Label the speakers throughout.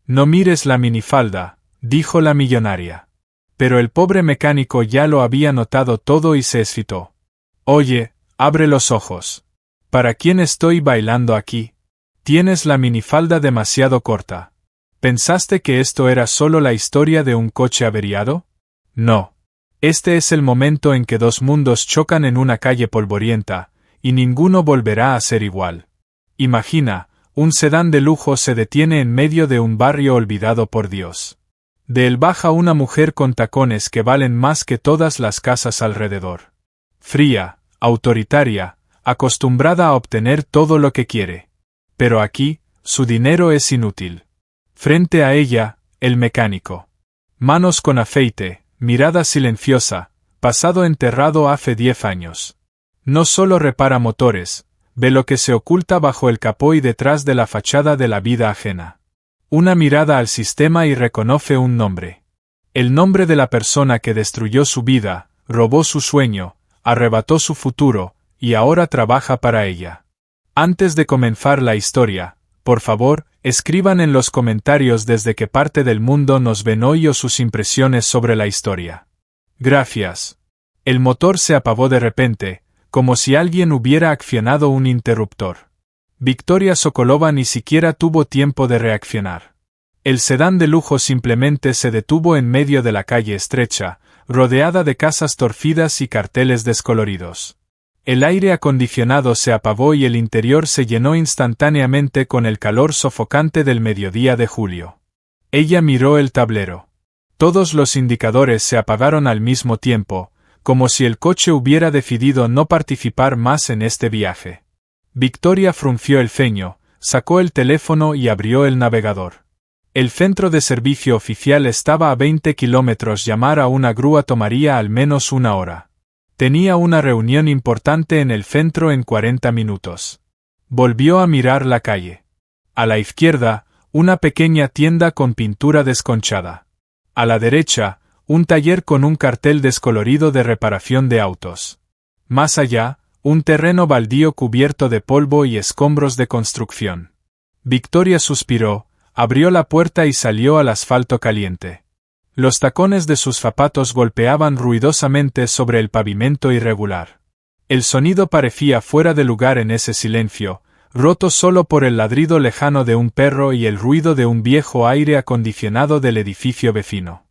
Speaker 1: No mires la minifalda, dijo la millonaria. Pero el pobre mecánico ya lo había notado todo y se excitó. Oye, abre los ojos. ¿Para quién estoy bailando aquí? Tienes la minifalda demasiado corta. ¿Pensaste que esto era solo la historia de un coche averiado? No. Este es el momento en que dos mundos chocan en una calle polvorienta, y ninguno volverá a ser igual. Imagina, un sedán de lujo se detiene en medio de un barrio olvidado por Dios. De él baja una mujer con tacones que valen más que todas las casas alrededor. Fría, autoritaria, acostumbrada a obtener todo lo que quiere. Pero aquí, su dinero es inútil. Frente a ella, el mecánico. Manos con aceite, mirada silenciosa, pasado enterrado hace 10 años. No solo repara motores, ve lo que se oculta bajo el capó y detrás de la fachada de la vida ajena. Una mirada al sistema y reconoce un nombre. El nombre de la persona que destruyó su vida, robó su sueño, arrebató su futuro, y ahora trabaja para ella. Antes de comenzar la historia, por favor, escriban en los comentarios desde qué parte del mundo nos ven hoy o sus impresiones sobre la historia. Gracias. El motor se apagó de repente, como si alguien hubiera accionado un interruptor. Victoria Sokolova ni siquiera tuvo tiempo de reaccionar. El sedán de lujo simplemente se detuvo en medio de la calle estrecha, rodeada de casas torcidas y carteles descoloridos. El aire acondicionado se apagó y el interior se llenó instantáneamente con el calor sofocante del mediodía de julio. Ella miró el tablero. Todos los indicadores se apagaron al mismo tiempo, como si el coche hubiera decidido no participar más en este viaje. Victoria frunció el ceño, sacó el teléfono y abrió el navegador. El centro de servicio oficial estaba a 20 kilómetros. Llamar a una grúa tomaría al menos una hora. Tenía una reunión importante en el centro en 40 minutos. Volvió a mirar la calle. A la izquierda, una pequeña tienda con pintura desconchada. A la derecha, un taller con un cartel descolorido de reparación de autos. Más allá, un terreno baldío cubierto de polvo y escombros de construcción. Victoria suspiró, abrió la puerta y salió al asfalto caliente. Los tacones de sus zapatos golpeaban ruidosamente sobre el pavimento irregular. El sonido parecía fuera de lugar en ese silencio, roto solo por el ladrido lejano de un perro y el ruido de un viejo aire acondicionado del edificio vecino.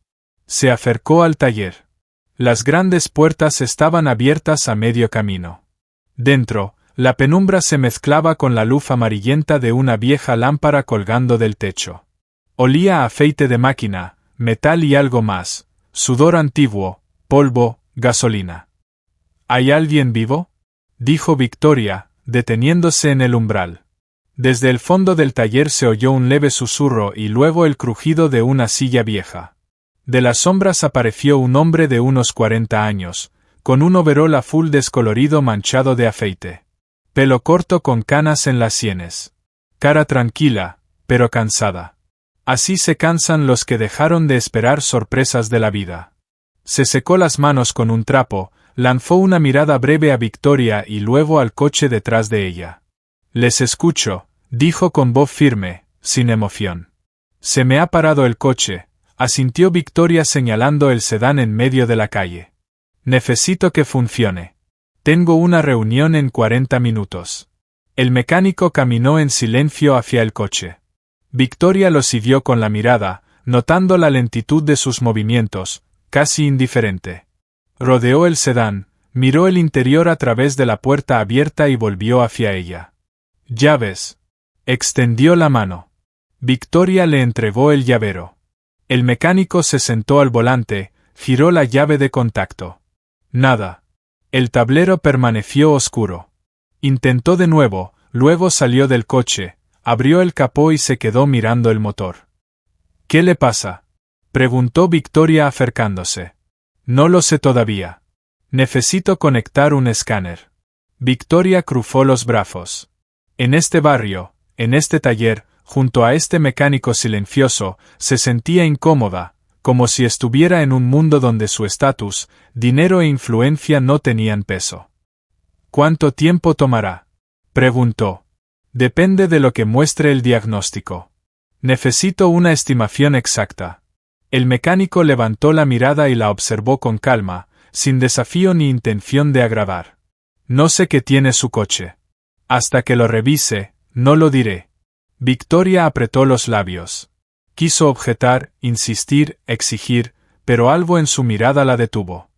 Speaker 1: Se acercó al taller. Las grandes puertas estaban abiertas a medio camino. Dentro, la penumbra se mezclaba con la luz amarillenta de una vieja lámpara colgando del techo. Olía a aceite de máquina, metal y algo más, sudor antiguo, polvo, gasolina. ¿Hay alguien vivo?, dijo Victoria, deteniéndose en el umbral. Desde el fondo del taller se oyó un leve susurro y luego el crujido de una silla vieja. De las sombras apareció un hombre de unos 40 años, con un overol azul descolorido manchado de aceite. Pelo corto con canas en las sienes. Cara tranquila, pero cansada. Así se cansan los que dejaron de esperar sorpresas de la vida. Se secó las manos con un trapo, lanzó una mirada breve a Victoria y luego al coche detrás de ella. Les escucho, dijo con voz firme, sin emoción. Se me ha parado el coche, asintió Victoria señalando el sedán en medio de la calle. Necesito que funcione. Tengo una reunión en 40 minutos. El mecánico caminó en silencio hacia el coche. Victoria lo siguió con la mirada, notando la lentitud de sus movimientos, casi indiferente. Rodeó el sedán, miró el interior a través de la puerta abierta y volvió hacia ella. «Llaves». Extendió la mano. Victoria le entregó el llavero. El mecánico se sentó al volante, giró la llave de contacto. Nada. El tablero permaneció oscuro. Intentó de nuevo, luego salió del coche, abrió el capó y se quedó mirando el motor. «¿Qué le pasa?», preguntó Victoria acercándose. «No lo sé todavía. Necesito conectar un escáner». Victoria cruzó los brazos. En este barrio, en este taller, junto a este mecánico silencioso, se sentía incómoda, como si estuviera en un mundo donde su estatus, dinero e influencia no tenían peso. «¿Cuánto tiempo tomará?», preguntó. «Depende de lo que muestre el diagnóstico». Necesito una estimación exacta. El mecánico levantó la mirada y la observó con calma, sin desafío ni intención de agradar. No sé qué tiene su coche. Hasta que lo revise, no lo diré. Victoria apretó los labios. Quiso objetar, insistir, exigir, pero algo en su mirada la detuvo.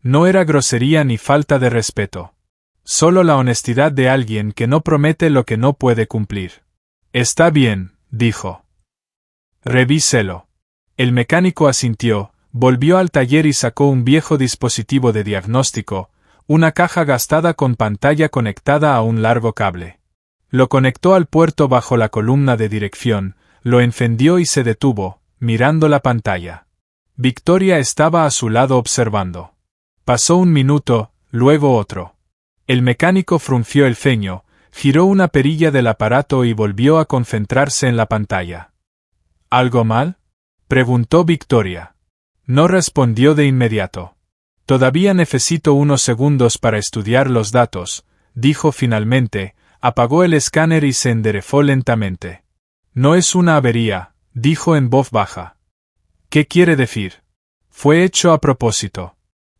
Speaker 1: No era grosería ni falta de respeto. Solo la honestidad de alguien que no promete lo que no puede cumplir. Está bien, dijo. Revíselo. El mecánico asintió, volvió al taller y sacó un viejo dispositivo de diagnóstico, una caja gastada con pantalla conectada a un largo cable. Lo conectó al puerto bajo la columna de dirección, lo encendió y se detuvo, mirando la pantalla. Victoria estaba a su lado observando. Pasó un minuto, luego otro. El mecánico frunció el ceño, giró una perilla del aparato y volvió a concentrarse en la pantalla. ¿Algo mal?, preguntó Victoria. No respondió de inmediato. Todavía necesito unos segundos para estudiar los datos, dijo finalmente, apagó el escáner y se enderezó lentamente. No es una avería, dijo en voz baja. ¿Qué quiere decir? Fue hecho a propósito.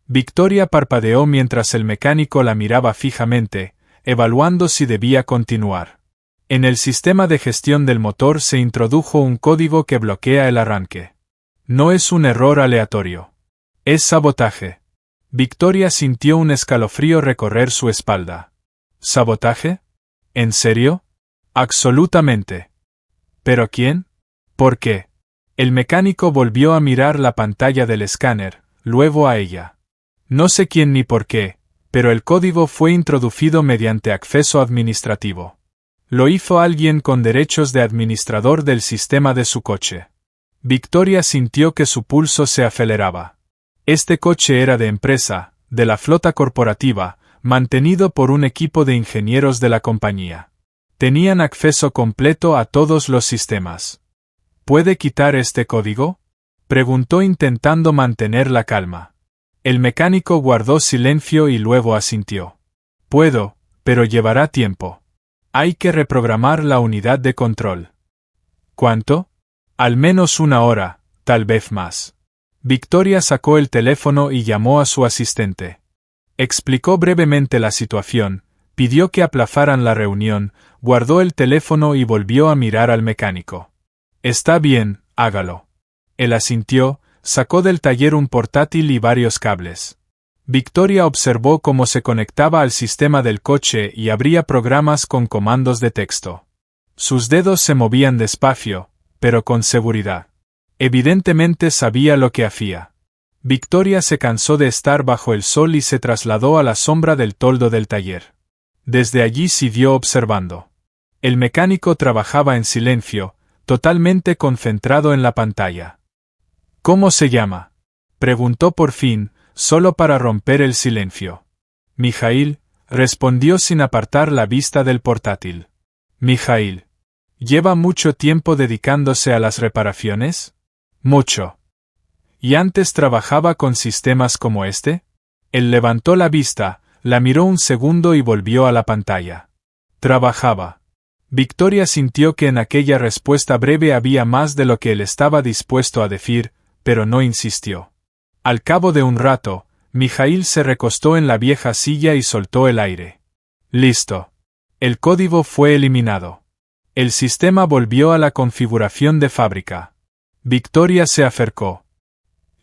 Speaker 1: Victoria parpadeó mientras el mecánico la miraba fijamente, evaluando si debía continuar. En el sistema de gestión del motor se introdujo un código que bloquea el arranque. No es un error aleatorio. Es sabotaje. Victoria sintió un escalofrío recorrer su espalda. ¿Sabotaje? ¿En serio? Absolutamente. ¿Pero quién? ¿Por qué? El mecánico volvió a mirar la pantalla del escáner, luego a ella. No sé quién ni por qué, pero el código fue introducido mediante acceso administrativo. Lo hizo alguien con derechos de administrador del sistema de su coche. Victoria sintió que su pulso se aceleraba. Este coche era de empresa, de la flota corporativa, mantenido por un equipo de ingenieros de la compañía. Tenían acceso completo a todos los sistemas. ¿Puede quitar este código?, preguntó intentando mantener la calma. El mecánico guardó silencio y luego asintió. Puedo, pero llevará tiempo. Hay que reprogramar la unidad de control. ¿Cuánto? Al menos una hora, tal vez más. Victoria sacó el teléfono y llamó a su asistente. Explicó brevemente la situación, pidió que aplazaran la reunión, guardó el teléfono y volvió a mirar al mecánico. Está bien, hágalo. Él asintió, sacó del taller un portátil y varios cables. Victoria observó cómo se conectaba al sistema del coche y abría programas con comandos de texto. Sus dedos se movían despacio, pero con seguridad. Evidentemente sabía lo que hacía. Victoria se cansó de estar bajo el sol y se trasladó a la sombra del toldo del taller. Desde allí siguió observando. El mecánico trabajaba en silencio, totalmente concentrado en la pantalla. ¿Cómo se llama?, preguntó por fin, solo para romper el silencio. Mijail, respondió sin apartar la vista del portátil. Mijail. ¿Lleva mucho tiempo dedicándose a las reparaciones? Mucho. ¿Y antes trabajaba con sistemas como este? Él levantó la vista, la miró un segundo y volvió a la pantalla. Trabajaba. Victoria sintió que en aquella respuesta breve había más de lo que él estaba dispuesto a decir, pero no insistió. Al cabo de un rato, Mijail se recostó en la vieja silla y soltó el aire. Listo. El código fue eliminado. El sistema volvió a la configuración de fábrica. Victoria se acercó.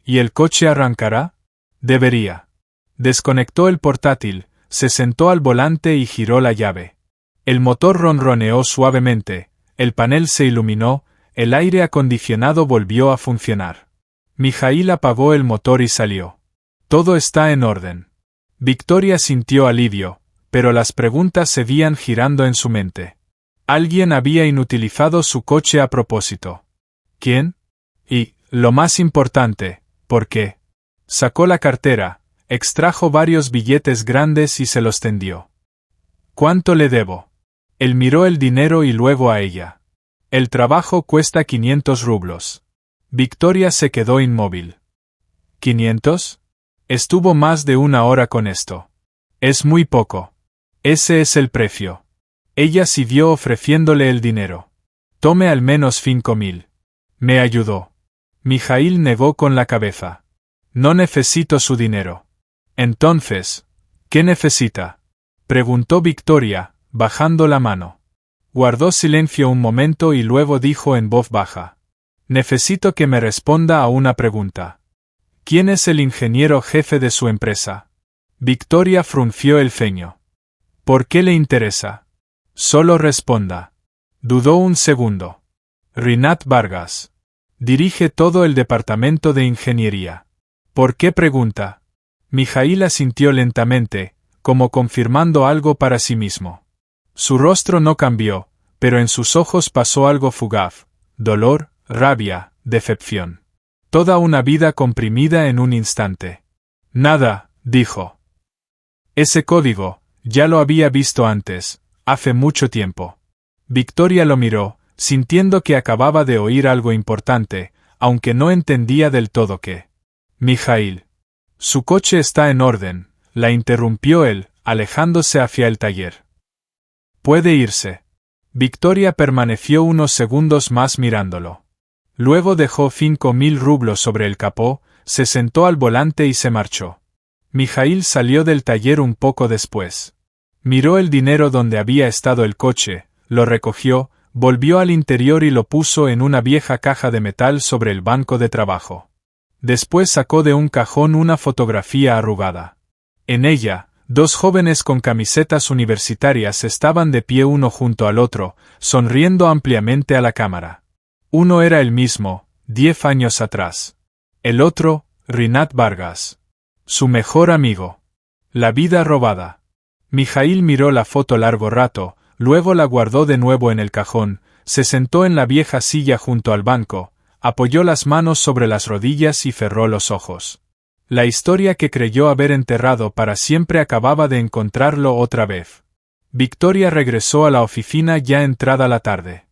Speaker 1: ¿Y el coche arrancará? Debería. Desconectó el portátil, se sentó al volante y giró la llave. El motor ronroneó suavemente, el panel se iluminó, el aire acondicionado volvió a funcionar. Mijail apagó el motor y salió. Todo está en orden. Victoria sintió alivio, pero las preguntas seguían girando en su mente. Alguien había inutilizado su coche a propósito. ¿Quién? Y, lo más importante, ¿por qué? Sacó la cartera, extrajo varios billetes grandes y se los tendió. ¿Cuánto le debo? Él miró el dinero y luego a ella. El trabajo cuesta 500 rublos. Victoria se quedó inmóvil. ¿500? Estuvo más de una hora con esto. Es muy poco. Ese es el precio. Ella siguió ofreciéndole el dinero. Tome al menos 5.000. Me ayudó. Mijaíl negó con la cabeza. No necesito su dinero. Entonces, ¿qué necesita? Preguntó Victoria, bajando la mano. Guardó silencio un momento y luego dijo en voz baja. Necesito que me responda a una pregunta. ¿Quién es el ingeniero jefe de su empresa? Victoria frunció el ceño. ¿Por qué le interesa? Solo responda. Dudó un segundo. Rinat Vargas. Dirige todo el departamento de ingeniería. ¿Por qué pregunta? Mijaíl asintió lentamente, como confirmando algo para sí mismo. Su rostro no cambió, pero en sus ojos pasó algo fugaz: dolor, rabia, decepción. Toda una vida comprimida en un instante. Nada, dijo. Ese código, ya lo había visto antes, hace mucho tiempo. Victoria lo miró, sintiendo que acababa de oír algo importante, aunque no entendía del todo qué. Mijaíl. Su coche está en orden, la interrumpió él, alejándose hacia el taller. Puede irse. Victoria permaneció unos segundos más mirándolo. Luego dejó 5.000 rublos sobre el capó, se sentó al volante y se marchó. Mijaíl salió del taller un poco después. Miró el dinero donde había estado el coche, lo recogió, volvió al interior y lo puso en una vieja caja de metal sobre el banco de trabajo. Después sacó de un cajón una fotografía arrugada. En ella, dos jóvenes con camisetas universitarias estaban de pie uno junto al otro, sonriendo ampliamente a la cámara. Uno era el mismo, 10 años atrás. El otro, Rinat Vargas. Su mejor amigo. La vida robada. Mijaíl miró la foto largo rato, luego la guardó de nuevo en el cajón, se sentó en la vieja silla junto al banco, apoyó las manos sobre las rodillas y cerró los ojos. La historia que creyó haber enterrado para siempre acababa de encontrarlo otra vez. Victoria regresó a la oficina ya entrada la tarde.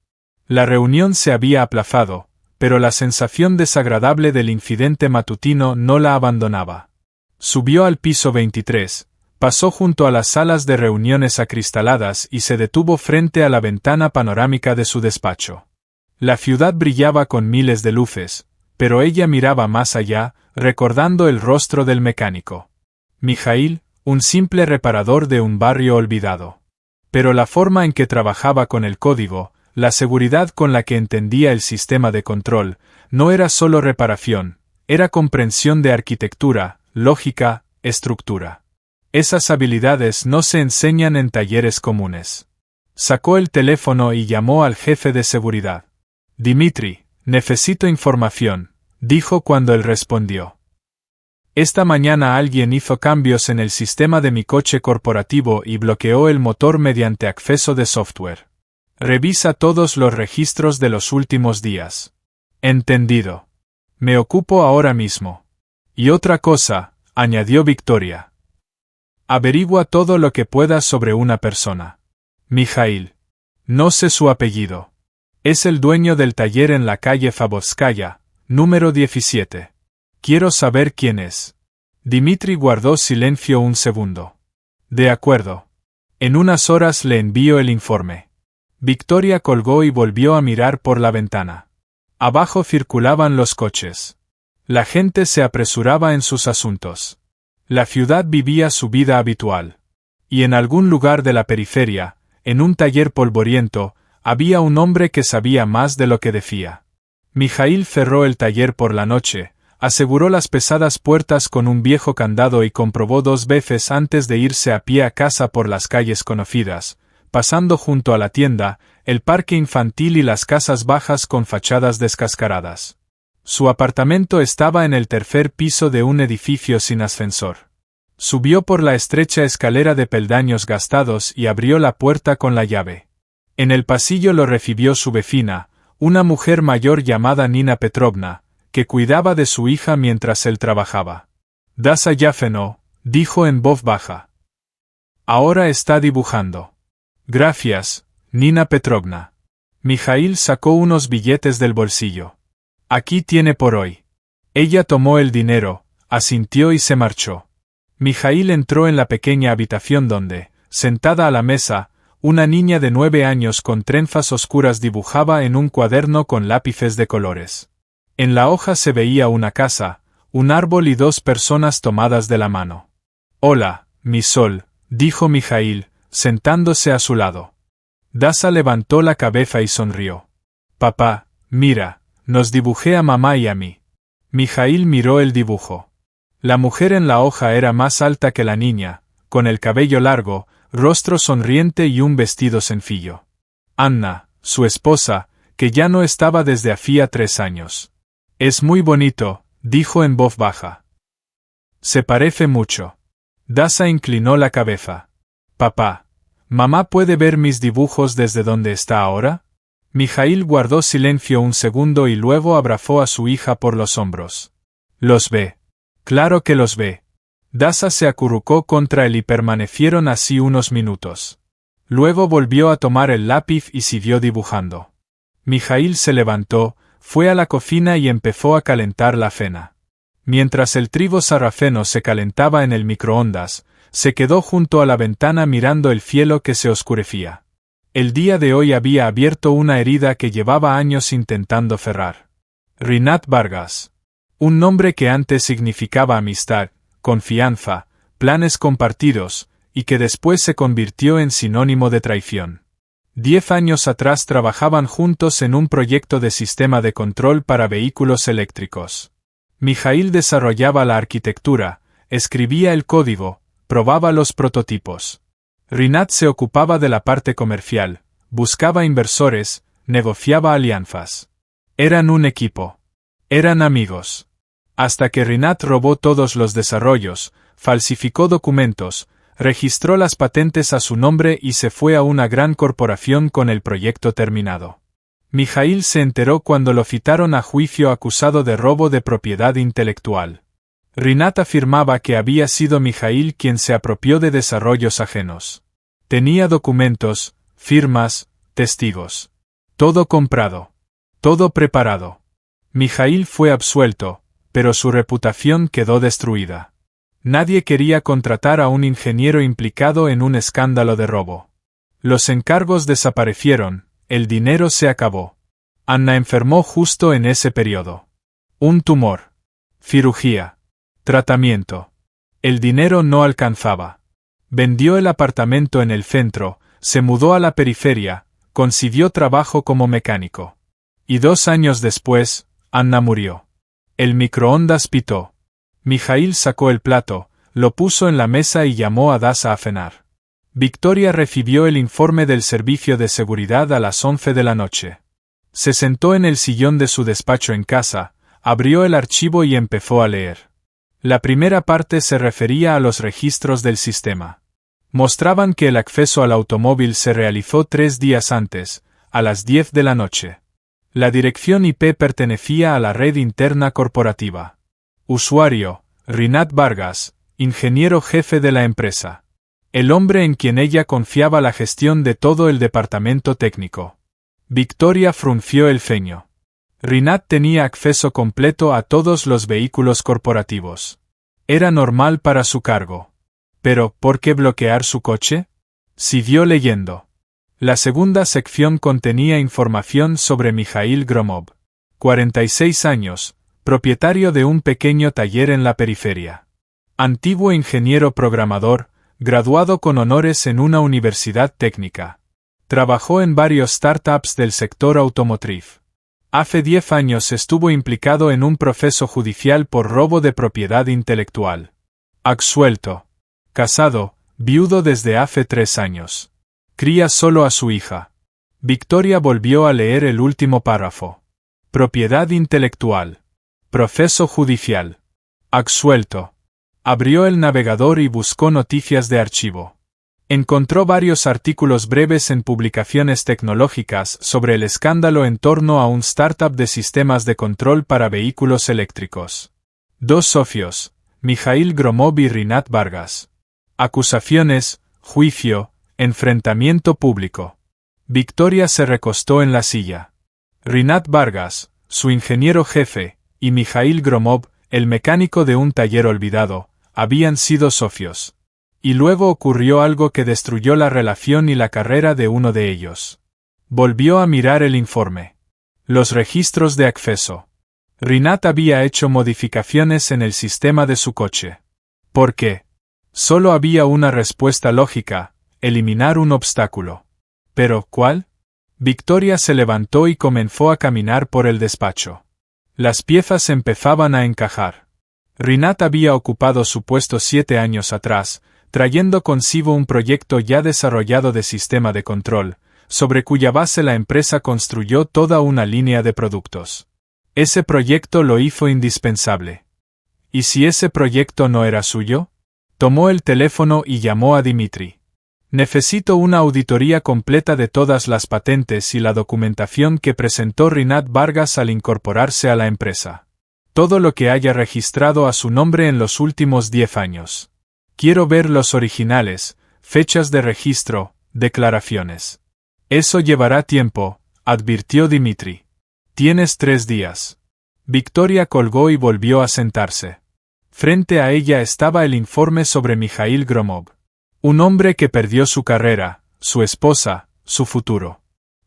Speaker 1: La reunión se había aplazado, pero la sensación desagradable del incidente matutino no la abandonaba. Subió al piso 23, pasó junto a las salas de reuniones acristaladas y se detuvo frente a la ventana panorámica de su despacho. La ciudad brillaba con miles de luces, pero ella miraba más allá, recordando el rostro del mecánico. Mijaíl, un simple reparador de un barrio olvidado. Pero la forma en que trabajaba con el código, la seguridad con la que entendía el sistema de control, no era solo reparación, era comprensión de arquitectura, lógica, estructura. Esas habilidades no se enseñan en talleres comunes. Sacó el teléfono y llamó al jefe de seguridad. Dimitri, necesito información, dijo cuando él respondió. Esta mañana alguien hizo cambios en el sistema de mi coche corporativo y bloqueó el motor mediante acceso de software. Revisa todos los registros de los últimos días. Entendido. Me ocupo ahora mismo. Y otra cosa, añadió Victoria. Averigua todo lo que puedas sobre una persona. Mijaíl. No sé su apellido. Es el dueño del taller en la calle Fabovskaya, número 17. Quiero saber quién es. Dimitri guardó silencio un segundo. De acuerdo. En unas horas le envío el informe. Victoria colgó y volvió a mirar por la ventana. Abajo circulaban los coches. La gente se apresuraba en sus asuntos. La ciudad vivía su vida habitual. Y en algún lugar de la periferia, en un taller polvoriento, había un hombre que sabía más de lo que decía. Mijaíl cerró el taller por la noche, aseguró las pesadas puertas con un viejo candado y comprobó 2 veces antes de irse a pie a casa por las calles conocidas, pasando junto a la tienda, el parque infantil y las casas bajas con fachadas descascaradas. Su apartamento estaba en el 3er piso de un edificio sin ascensor. Subió por la estrecha escalera de peldaños gastados y abrió la puerta con la llave. En el pasillo lo recibió su vecina, una mujer mayor llamada Nina Petrovna, que cuidaba de su hija mientras él trabajaba. Dasa Yafeno, dijo en voz baja. Ahora está dibujando. Gracias, Nina Petrovna. Mijaíl sacó unos billetes del bolsillo. Aquí tiene por hoy. Ella tomó el dinero, asintió y se marchó. Mijaíl entró en la pequeña habitación donde, sentada a la mesa, una niña de 9 años con trenzas oscuras dibujaba en un cuaderno con lápices de colores. En la hoja se veía una casa, un árbol y 2 personas tomadas de la mano. «Hola, mi sol», dijo Mijaíl, sentándose a su lado. Dasa levantó la cabeza y sonrió. «Papá, mira, nos dibujé a mamá y a mí». Mijaíl miró el dibujo. La mujer en la hoja era más alta que la niña, con el cabello largo, rostro sonriente y un vestido sencillo. Anna, su esposa, que ya no estaba desde hacía 3 años. «Es muy bonito», dijo en voz baja. «Se parece mucho». Dasa inclinó la cabeza. «Papá, ¿mamá puede ver mis dibujos desde donde está ahora?» Mijaíl guardó silencio un segundo y luego abrazó a su hija por los hombros. «Los ve. Claro que los ve». Dasa se acurrucó contra él y permanecieron así unos minutos. Luego volvió a tomar el lápiz y siguió dibujando. Mijaíl se levantó, fue a la cocina y empezó a calentar la cena. Mientras el trigo sarraceno se calentaba en el microondas, se quedó junto a la ventana mirando el cielo que se oscurecía. El día de hoy había abierto una herida que llevaba años intentando cerrar. Rinat Vargas. Un nombre que antes significaba amistad, confianza, planes compartidos, y que después se convirtió en sinónimo de traición. 10 años atrás trabajaban juntos en un proyecto de sistema de control para vehículos eléctricos. Mijaíl desarrollaba la arquitectura, escribía el código, probaba los prototipos. Rinat se ocupaba de la parte comercial, buscaba inversores, negociaba alianzas. Eran un equipo. Eran amigos. Hasta que Rinat robó todos los desarrollos, falsificó documentos, registró las patentes a su nombre y se fue a una gran corporación con el proyecto terminado. Mijaíl se enteró cuando lo citaron a juicio acusado de robo de propiedad intelectual. Rinat afirmaba que había sido Mijaíl quien se apropió de desarrollos ajenos. Tenía documentos, firmas, testigos. Todo comprado. Todo preparado. Mijaíl fue absuelto, pero su reputación quedó destruida. Nadie quería contratar a un ingeniero implicado en un escándalo de robo. Los encargos desaparecieron, el dinero se acabó. Anna enfermó justo en ese periodo. Un tumor. Cirugía. Tratamiento. El dinero no alcanzaba. Vendió el apartamento en el centro, se mudó a la periferia, consiguió trabajo como mecánico. Y 2 años después, Anna murió. El microondas pitó. Mijaíl sacó el plato, lo puso en la mesa y llamó a Dasa a cenar. Victoria recibió el informe del servicio de seguridad a las 11 de la noche. Se sentó en el sillón de su despacho en casa, abrió el archivo y empezó a leer. La primera parte se refería a los registros del sistema. Mostraban que el acceso al automóvil se realizó 3 días antes, a las 10 de la noche. La dirección IP pertenecía a la red interna corporativa. Usuario, Rinat Vargas, ingeniero jefe de la empresa. El hombre en quien ella confiaba la gestión de todo el departamento técnico. Victoria frunció el ceño. Rinat tenía acceso completo a todos los vehículos corporativos. Era normal para su cargo. Pero, ¿por qué bloquear su coche? Siguió leyendo. La segunda sección contenía información sobre Mijaíl Gromov. 46 años, propietario de un pequeño taller en la periferia. Antiguo ingeniero programador, graduado con honores en una universidad técnica. Trabajó en varios startups del sector automotriz. Hace 10 años estuvo implicado en un proceso judicial por robo de propiedad intelectual. Absuelto. Casado, viudo desde hace 3 años. Cría solo a su hija. Victoria volvió a leer el último párrafo. Propiedad intelectual. Proceso judicial. Absuelto. Abrió el navegador y buscó noticias de archivo. Encontró varios artículos breves en publicaciones tecnológicas sobre el escándalo en torno a un startup de sistemas de control para vehículos eléctricos. 2 socios, Mijaíl Gromov y Rinat Vargas. Acusaciones, juicio, enfrentamiento público. Victoria se recostó en la silla. Rinat Vargas, su ingeniero jefe, y Mijaíl Gromov, el mecánico de un taller olvidado, habían sido socios. Y luego ocurrió algo que destruyó la relación y la carrera de uno de ellos. Volvió a mirar el informe. Los registros de acceso. Rinat había hecho modificaciones en el sistema de su coche. ¿Por qué? Solo había una respuesta lógica: eliminar un obstáculo. ¿Pero cuál? Victoria se levantó y comenzó a caminar por el despacho. Las piezas empezaban a encajar. Rinat había ocupado su puesto 7 años atrás, trayendo consigo un proyecto ya desarrollado de sistema de control, sobre cuya base la empresa construyó toda una línea de productos. Ese proyecto lo hizo indispensable. ¿Y si ese proyecto no era suyo? Tomó el teléfono y llamó a Dimitri. Necesito una auditoría completa de todas las patentes y la documentación que presentó Rinat Vargas al incorporarse a la empresa. Todo lo que haya registrado a su nombre en los últimos 10 años. Quiero ver los originales, fechas de registro, declaraciones. Eso llevará tiempo, advirtió Dimitri. Tienes 3 días. Victoria colgó y volvió a sentarse. Frente a ella estaba el informe sobre Mikhail Gromov. Un hombre que perdió su carrera, su esposa, su futuro.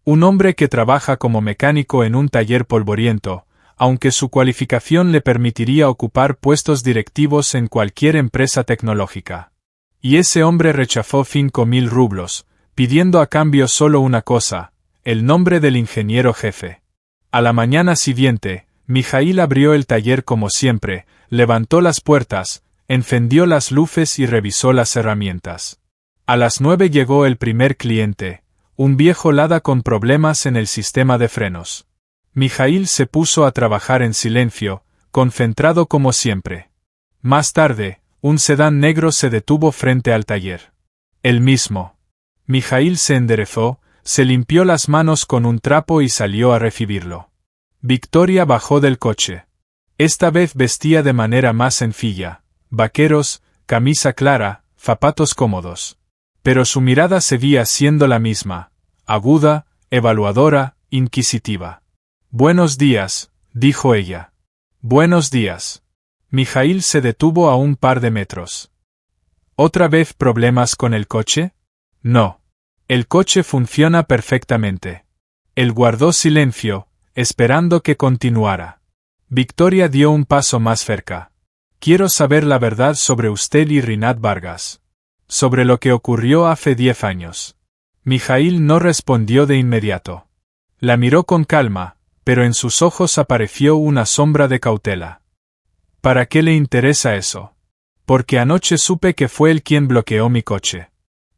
Speaker 1: Un hombre que trabaja como mecánico en un taller polvoriento, aunque su cualificación le permitiría ocupar puestos directivos en cualquier empresa tecnológica. Y ese hombre rechazó 5.000 rublos, pidiendo a cambio solo una cosa: el nombre del ingeniero jefe. A la mañana siguiente, Mikhail abrió el taller como siempre, levantó las puertas, encendió las luces y revisó las herramientas. A las 9 llegó el primer cliente, un viejo Lada con problemas en el sistema de frenos. Mikhail se puso a trabajar en silencio, concentrado como siempre. Más tarde, un sedán negro se detuvo frente al taller. El mismo. Mikhail se enderezó, se limpió las manos con un trapo y salió a recibirlo. Victoria bajó del coche. Esta vez vestía de manera más sencilla: vaqueros, camisa clara, zapatos cómodos. Pero su mirada seguía siendo la misma: aguda, evaluadora, inquisitiva. Buenos días, dijo ella. Buenos días. Mikhail se detuvo a un par de metros. ¿Otra vez problemas con el coche? No. El coche funciona perfectamente. Él guardó silencio, esperando que continuara. Victoria dio un paso más cerca. Quiero saber la verdad sobre usted y Rinat Vargas. Sobre lo que ocurrió hace 10 años. Mikhail no respondió de inmediato. La miró con calma, pero en sus ojos apareció una sombra de cautela. ¿Para qué le interesa eso? Porque anoche supe que fue él quien bloqueó mi coche.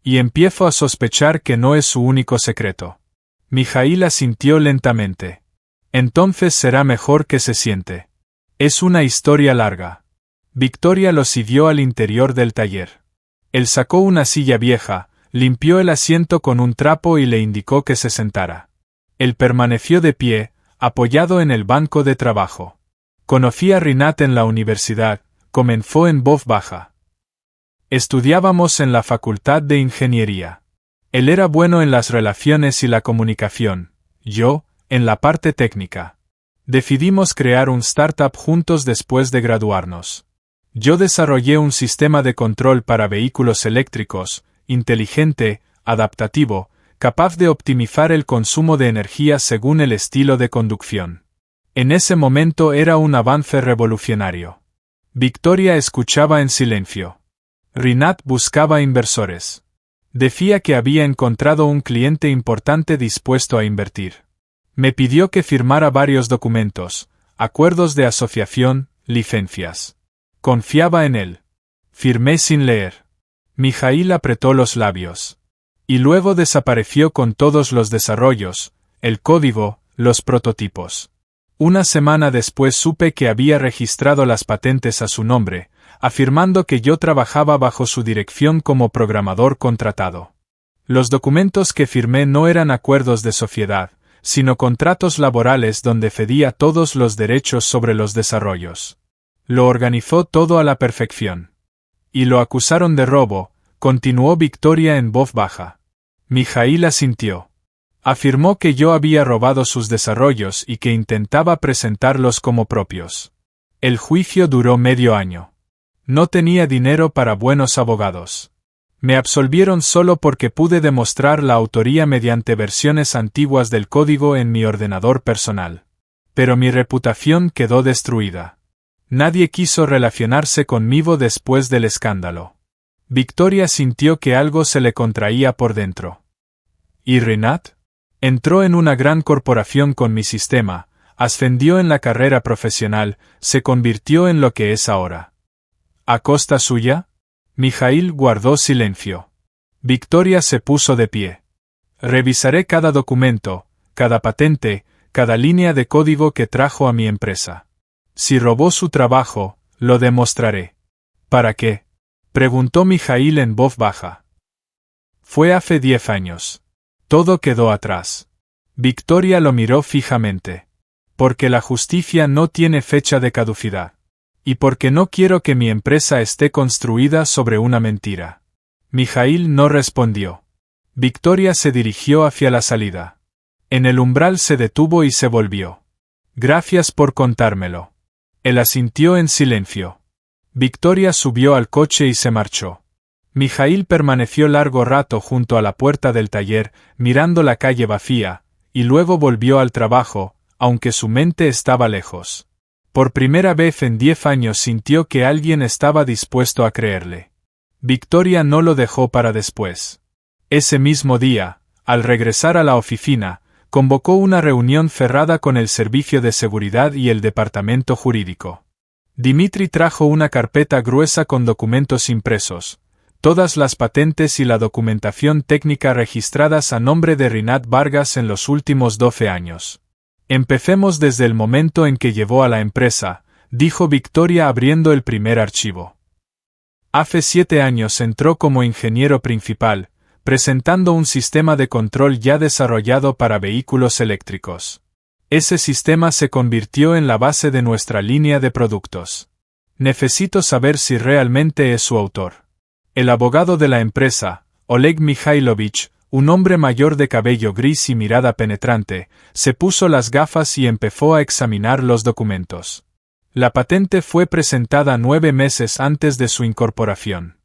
Speaker 1: Y empiezo a sospechar que no es su único secreto. Mikhail asintió lentamente. Entonces será mejor que se siente. Es una historia larga. Victoria lo siguió al interior del taller. Él sacó una silla vieja, limpió el asiento con un trapo y le indicó que se sentara. Él permaneció de pie, apoyado en el banco de trabajo. Conocí a Rinat en la universidad, comenzó en voz baja. Estudiábamos en la Facultad de Ingeniería. Él era bueno en las relaciones y la comunicación, yo, en la parte técnica. Decidimos crear un startup juntos después de graduarnos. Yo desarrollé un sistema de control para vehículos eléctricos, inteligente, adaptativo, capaz de optimizar el consumo de energía según el estilo de conducción. En ese momento era un avance revolucionario. Victoria escuchaba en silencio. Rinat buscaba inversores. Decía que había encontrado un cliente importante dispuesto a invertir. Me pidió que firmara varios documentos, acuerdos de asociación, licencias. Confiaba en él. Firmé sin leer. Mikhail apretó los labios. Y luego desapareció con todos los desarrollos, el código, los prototipos. Una semana después supe que había registrado las patentes a su nombre, afirmando que yo trabajaba bajo su dirección como programador contratado. Los documentos que firmé no eran acuerdos de sociedad, sino contratos laborales donde cedía todos los derechos sobre los desarrollos. Lo organizó todo a la perfección. Y lo acusaron de robo, continuó Victoria en voz baja. Mikhail asintió. Afirmó que yo había robado sus desarrollos y que intentaba presentarlos como propios. El juicio duró medio año. No tenía dinero para buenos abogados. Me absolvieron solo porque pude demostrar la autoría mediante versiones antiguas del código en mi ordenador personal. Pero mi reputación quedó destruida. Nadie quiso relacionarse conmigo después del escándalo. Victoria sintió que algo se le contraía por dentro. ¿Y Rinat? Entró en una gran corporación con mi sistema, ascendió en la carrera profesional, se convirtió en lo que es ahora. ¿A costa suya? Mijaíl guardó silencio. Victoria se puso de pie. Revisaré cada documento, cada patente, cada línea de código que trajo a mi empresa. Si robó su trabajo, lo demostraré. ¿Para qué? Preguntó Mijaíl en voz baja. Fue hace 10 años. Todo quedó atrás. Victoria lo miró fijamente. Porque la justicia no tiene fecha de caducidad. Y porque no quiero que mi empresa esté construida sobre una mentira. Mijaíl no respondió. Victoria se dirigió hacia la salida. En el umbral se detuvo y se volvió. Gracias por contármelo. Él asintió en silencio. Victoria subió al coche y se marchó. Mijaíl permaneció largo rato junto a la puerta del taller, mirando la calle vacía, y luego volvió al trabajo, aunque su mente estaba lejos. Por primera vez en 10 años sintió que alguien estaba dispuesto a creerle. Victoria no lo dejó para después. Ese mismo día, al regresar a la oficina, convocó una reunión cerrada con el Servicio de Seguridad y el Departamento Jurídico. Dimitri trajo una carpeta gruesa con documentos impresos, todas las patentes y la documentación técnica registradas a nombre de Rinat Vargas en los últimos 12 años. Empecemos desde el momento en que llevó a la empresa, dijo Victoria abriendo el primer archivo. Hace 7 años entró como ingeniero principal, presentando un sistema de control ya desarrollado para vehículos eléctricos. Ese sistema se convirtió en la base de nuestra línea de productos. Necesito saber si realmente es su autor. El abogado de la empresa, Oleg Mikhailovich, un hombre mayor de cabello gris y mirada penetrante, se puso las gafas y empezó a examinar los documentos. La patente fue presentada 9 meses antes de su incorporación.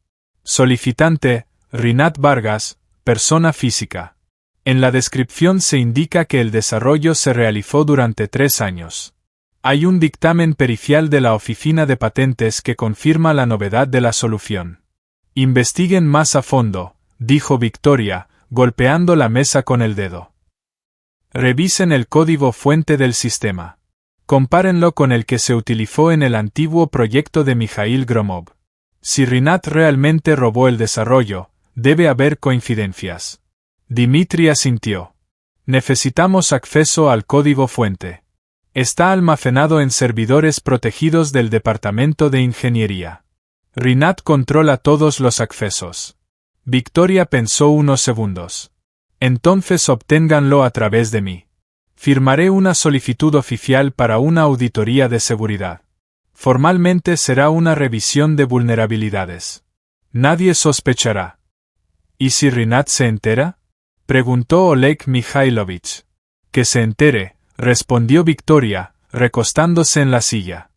Speaker 1: Solicitante, Rinat Vargas, persona física. En la descripción se indica que el desarrollo se realizó durante 3 años. Hay un dictamen pericial de la Oficina de Patentes que confirma la novedad de la solución. Investiguen más a fondo, dijo Victoria, golpeando la mesa con el dedo. Revisen el código fuente del sistema. Compárenlo con el que se utilizó en el antiguo proyecto de Mijaíl Gromov. Si Rinat realmente robó el desarrollo, debe haber coincidencias. Dimitri asintió. Necesitamos acceso al código fuente. Está almacenado en servidores protegidos del Departamento de Ingeniería. Rinat controla todos los accesos. Victoria pensó unos segundos. Entonces obténganlo a través de mí. Firmaré una solicitud oficial para una auditoría de seguridad. Formalmente será una revisión de vulnerabilidades. Nadie sospechará. ¿Y si Rinat se entera? Preguntó Oleg Mikhailovich. Que se entere, respondió Victoria, recostándose en la silla.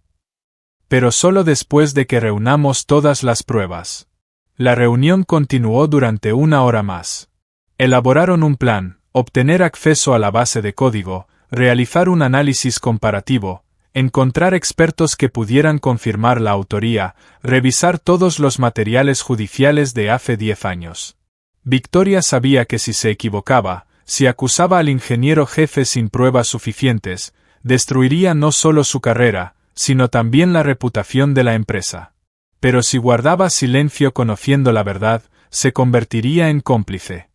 Speaker 1: Pero solo después de que reunamos todas las pruebas. La reunión continuó durante 1 hora más. Elaboraron un plan, obtener acceso a la base de código, realizar un análisis comparativo, encontrar expertos que pudieran confirmar la autoría, revisar todos los materiales judiciales de hace 10 años. Victoria sabía que si se equivocaba, si acusaba al ingeniero jefe sin pruebas suficientes, destruiría no solo su carrera, sino también la reputación de la empresa. Pero si guardaba silencio conociendo la verdad, se convertiría en cómplice.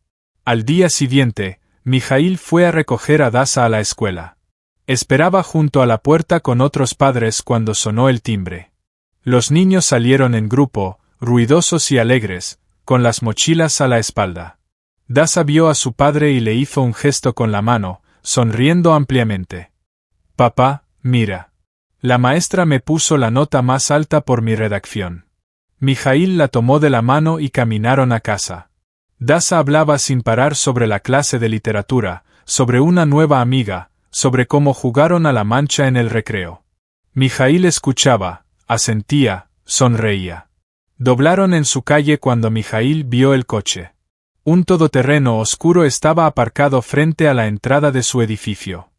Speaker 1: Al día siguiente, Mijaíl fue a recoger a Dasa a la escuela. Esperaba junto a la puerta con otros padres cuando sonó el timbre. Los niños salieron en grupo, ruidosos y alegres, con las mochilas a la espalda. Dasa vio a su padre y le hizo un gesto con la mano, sonriendo ampliamente. «Papá, mira. La maestra me puso la nota más alta por mi redacción». Mijaíl la tomó de la mano y caminaron a casa. Dasa hablaba sin parar sobre la clase de literatura, sobre una nueva amiga, sobre cómo jugaron a la mancha en el recreo. Mijaíl escuchaba, asentía, sonreía. Doblaron en su calle cuando Mijaíl vio el coche. Un todoterreno oscuro estaba aparcado frente a la entrada de su edificio.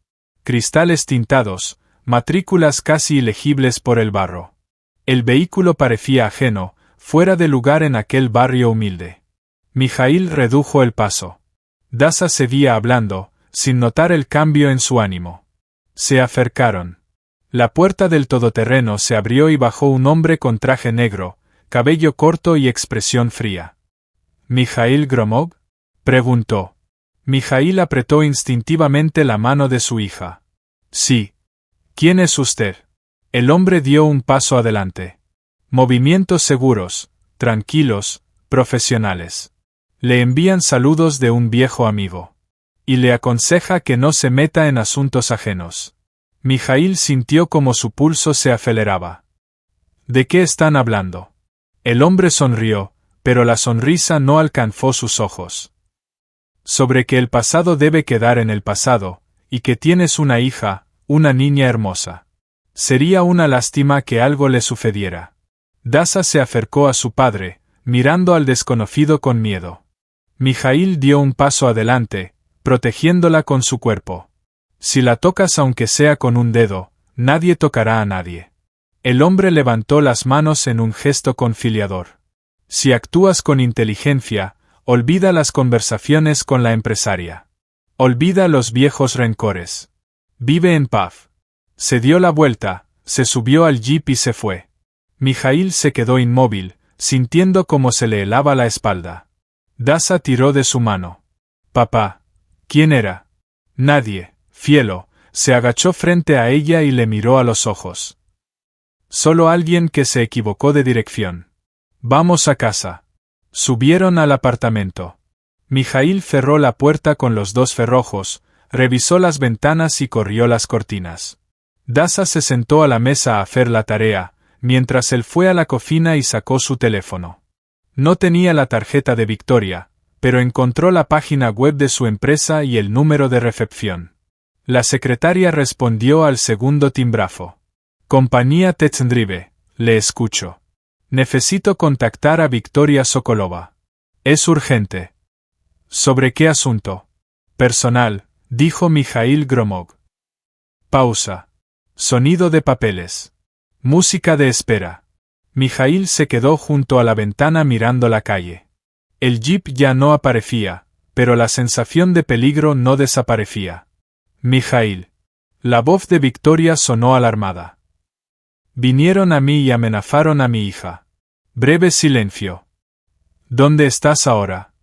Speaker 1: Cristales tintados, matrículas casi ilegibles por el barro. El vehículo parecía ajeno, fuera de lugar en aquel barrio humilde. Mijaíl redujo el paso. Dasa seguía hablando, sin notar el cambio en su ánimo. Se acercaron. La puerta del todoterreno se abrió y bajó un hombre con traje negro, cabello corto y expresión fría. ¿Mijaíl Gromov?, preguntó. Mijaíl apretó instintivamente la mano de su hija. Sí. ¿Quién es usted? El hombre dio un paso adelante. Movimientos seguros, tranquilos, profesionales. Le envían saludos de un viejo amigo. Y le aconseja que no se meta en asuntos ajenos. Mijaíl sintió como su pulso se aceleraba. ¿De qué están hablando? El hombre sonrió, pero la sonrisa no alcanzó sus ojos. Sobre que el pasado debe quedar en el pasado, y que tienes una hija, una niña hermosa. Sería una lástima que algo le sucediera. Dasa se acercó a su padre, mirando al desconocido con miedo. Mijaíl dio un paso adelante, protegiéndola con su cuerpo. Si la tocas aunque sea con un dedo, nadie tocará a nadie. El hombre levantó las manos en un gesto conciliador. Si actúas con inteligencia, olvida las conversaciones con la empresaria. Olvida los viejos rencores. Vive en paz. Se dio la vuelta, se subió al jeep y se fue. Mijaíl se quedó inmóvil, sintiendo cómo se le helaba la espalda. Dasa tiró de su mano. Papá. ¿Quién era? Nadie, cielo. Se agachó frente a ella y le miró a los ojos. Solo alguien que se equivocó de dirección. Vamos a casa. Subieron al apartamento. Mijaíl cerró la puerta con los dos cerrojos, revisó las ventanas y corrió las cortinas. Dasa se sentó a la mesa a hacer la tarea, mientras él fue a la cocina y sacó su teléfono. No tenía la tarjeta de Victoria, pero encontró la página web de su empresa y el número de recepción. La secretaria respondió al segundo timbrazo. Compañía Techndrive, le escucho. Necesito contactar a Victoria Sokolova. Es urgente. ¿Sobre qué asunto? Personal, dijo Mijaíl Gromov. Pausa. Sonido de papeles. Música de espera. Mijaíl se quedó junto a la ventana mirando la calle. El jeep ya no aparecía, pero la sensación de peligro no desaparecía. Mijaíl. La voz de Victoria sonó alarmada. Vinieron a mí y amenazaron a mi hija. Breve silencio. ¿Dónde estás ahora?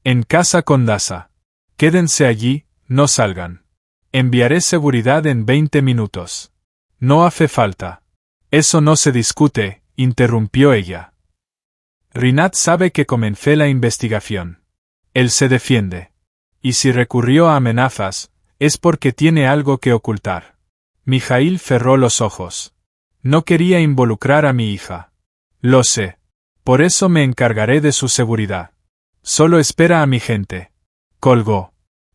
Speaker 1: En casa con Dasa. Quédense allí, no salgan. Enviaré seguridad en 20 minutos. No hace falta. Eso no se discute, interrumpió ella. Rinat sabe que comencé la investigación. Él se defiende. Y si recurrió a amenazas, es porque tiene algo que ocultar. Mijaíl cerró los ojos. No quería involucrar a mi hija. Lo sé. Por eso me encargaré de su seguridad. Solo espera a mi gente. Colgó.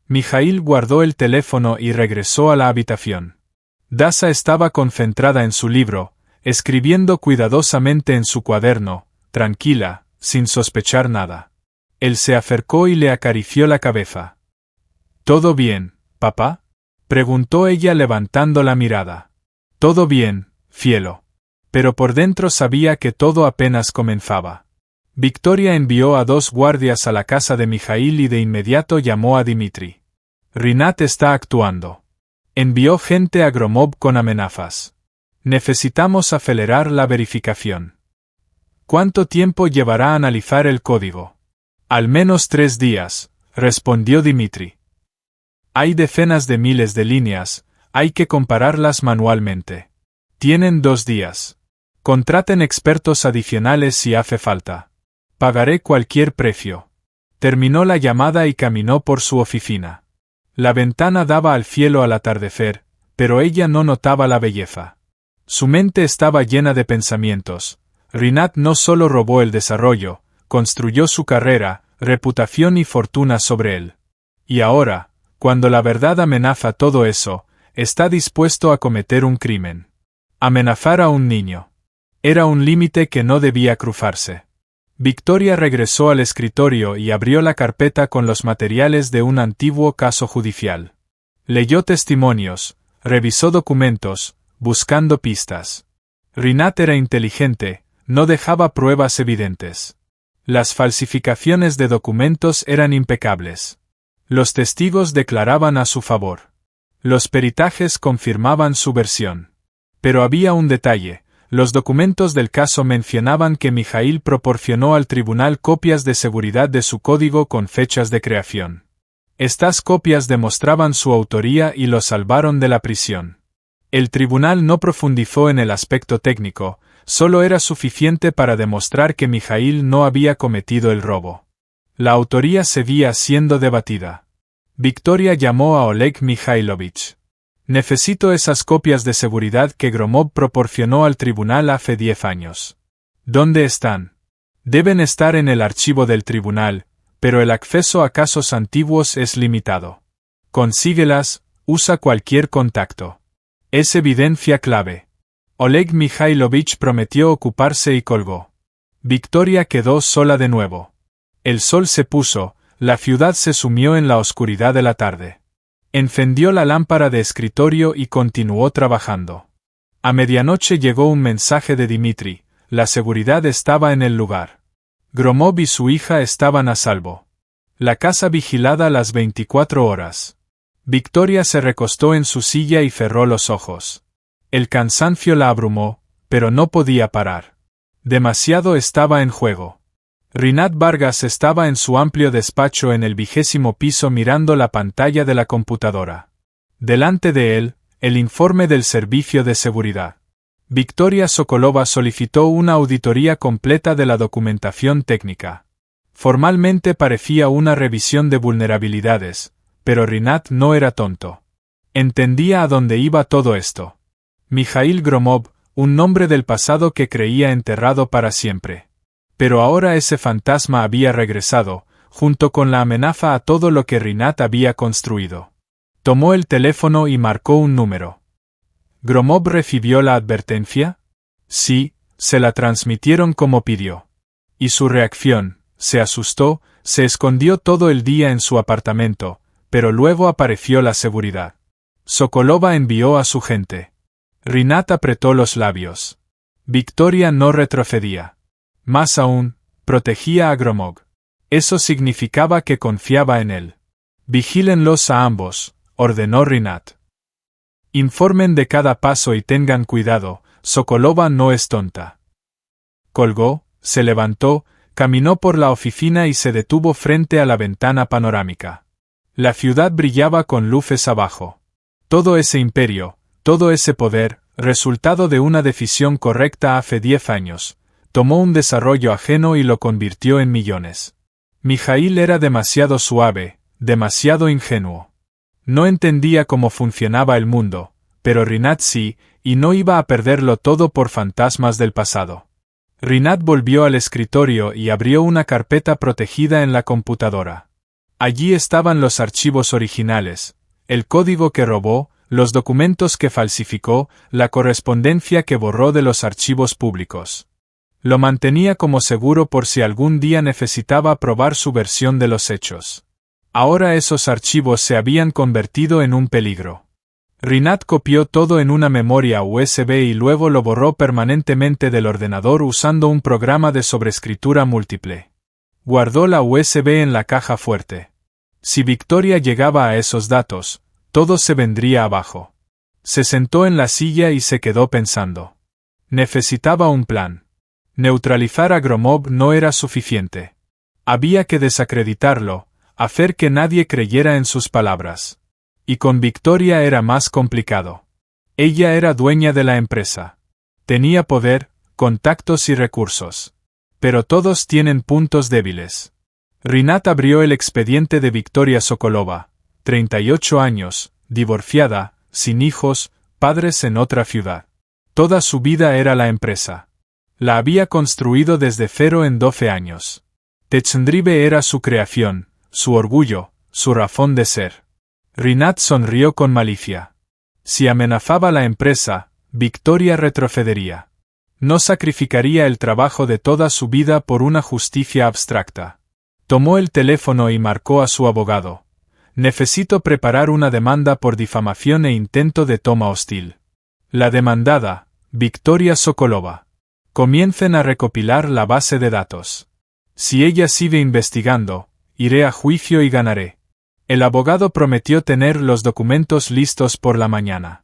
Speaker 1: Mijaíl guardó el teléfono y regresó a la habitación. Dasa estaba concentrada en su libro, escribiendo cuidadosamente en su cuaderno, tranquila, sin sospechar nada. Él se acercó y le acarició la cabeza. ¿Todo bien, papá?, preguntó ella levantando la mirada. Todo bien, cielo. Pero por dentro sabía que todo apenas comenzaba. Victoria envió a 2 guardias a la casa de Mijaíl y de inmediato llamó a Dmitri. Rinat está actuando. Envió gente a Gromov con amenazas. Necesitamos acelerar la verificación. ¿Cuánto tiempo llevará a analizar el código? Al menos 3 días, respondió Dmitri. Hay decenas de miles de líneas, hay que compararlas manualmente. Tienen 2 días. Contraten expertos adicionales si hace falta. Pagaré cualquier precio. Terminó la llamada y caminó por su oficina. La ventana daba al cielo al atardecer, pero ella no notaba la belleza. Su mente estaba llena de pensamientos. Rinat no solo robó el desarrollo, construyó su carrera, reputación y fortuna sobre él. Y ahora, cuando la verdad amenaza todo eso, está dispuesto a cometer un crimen. Amenazar a un niño. Era un límite que no debía cruzarse. Victoria regresó al escritorio y abrió la carpeta con los materiales de un antiguo caso judicial. Leyó testimonios, revisó documentos, buscando pistas. Rinat era inteligente, no dejaba pruebas evidentes. Las falsificaciones de documentos eran impecables. Los testigos declaraban a su favor. Los peritajes confirmaban su versión. Pero había un detalle. Los documentos del caso mencionaban que Mijaíl proporcionó al tribunal copias de seguridad de su código con fechas de creación. Estas copias demostraban su autoría y lo salvaron de la prisión. El tribunal no profundizó en el aspecto técnico, solo era suficiente para demostrar que Mijaíl no había cometido el robo. La autoría seguía siendo debatida. Victoria llamó a Oleg Mikhailovich. Necesito esas copias de seguridad que Gromov proporcionó al tribunal hace 10 años. ¿Dónde están? Deben estar en el archivo del tribunal, pero el acceso a casos antiguos es limitado. Consíguelas, usa cualquier contacto. Es evidencia clave. Oleg Mikhailovich prometió ocuparse y colgó. Victoria quedó sola de nuevo. El sol se puso, la ciudad se sumió en la oscuridad de la tarde. Encendió la lámpara de escritorio y continuó trabajando. A medianoche llegó un mensaje de Dmitri, la seguridad estaba en el lugar. Gromov y su hija estaban a salvo. La casa vigilada las 24 horas. Victoria se recostó en su silla y cerró los ojos. El cansancio la abrumó, pero no podía parar. Demasiado estaba en juego. Rinat Vargas estaba en su amplio despacho en el 20º piso mirando la pantalla de la computadora. Delante de él, el informe del Servicio de Seguridad. Victoria Sokolova solicitó una auditoría completa de la documentación técnica. Formalmente parecía una revisión de vulnerabilidades, pero Rinat no era tonto. Entendía a dónde iba todo esto. Mijaíl Gromov, un nombre del pasado que creía enterrado para siempre. Pero ahora ese fantasma había regresado, junto con la amenaza a todo lo que Rinat había construido. Tomó el teléfono y marcó un número. ¿Gromov recibió la advertencia? Sí, se la transmitieron como pidió. Y su reacción, se asustó, se escondió todo el día en su apartamento, pero luego apareció la seguridad. Sokolova envió a su gente. Rinat apretó los labios. Victoria no retrocedía. Más aún, protegía a Gromov. Eso significaba que confiaba en él. Vigílenlos a ambos, ordenó Rinat. Informen de cada paso y tengan cuidado, Sokolova no es tonta. Colgó, se levantó, caminó por la oficina y se detuvo frente a la ventana panorámica. La ciudad brillaba con luces abajo. Todo ese imperio, todo ese poder, resultado de una decisión correcta hace 10 años, tomó un desarrollo ajeno y lo convirtió en millones. Mijaíl era demasiado suave, demasiado ingenuo. No entendía cómo funcionaba el mundo, pero Rinat sí, y no iba a perderlo todo por fantasmas del pasado. Rinat volvió al escritorio y abrió una carpeta protegida en la computadora. Allí estaban los archivos originales, el código que robó, los documentos que falsificó, la correspondencia que borró de los archivos públicos. Lo mantenía como seguro por si algún día necesitaba probar su versión de los hechos. Ahora esos archivos se habían convertido en un peligro. Rinat copió todo en una memoria USB y luego lo borró permanentemente del ordenador usando un programa de sobreescritura múltiple. Guardó la USB en la caja fuerte. Si Victoria llegaba a esos datos, todo se vendría abajo. Se sentó en la silla y se quedó pensando. Necesitaba un plan. Neutralizar a Gromov no era suficiente. Había que desacreditarlo, hacer que nadie creyera en sus palabras. Y con Victoria era más complicado. Ella era dueña de la empresa. Tenía poder, contactos y recursos. Pero todos tienen puntos débiles. Rinat abrió el expediente de Victoria Sokolova, 38 años, divorciada, sin hijos, padres en otra ciudad. Toda su vida era la empresa. La había construido desde cero en 12 años. Techndrive era su creación, su orgullo, su razón de ser. Rinat sonrió con malicia. Si amenazaba la empresa, Victoria retrocedería. No sacrificaría el trabajo de toda su vida por una justicia abstracta. Tomó el teléfono y marcó a su abogado. Necesito preparar una demanda por difamación e intento de toma hostil. La demandada, Victoria Sokolova. Comiencen a recopilar la base de datos. Si ella sigue investigando, iré a juicio y ganaré. El abogado prometió tener los documentos listos por la mañana.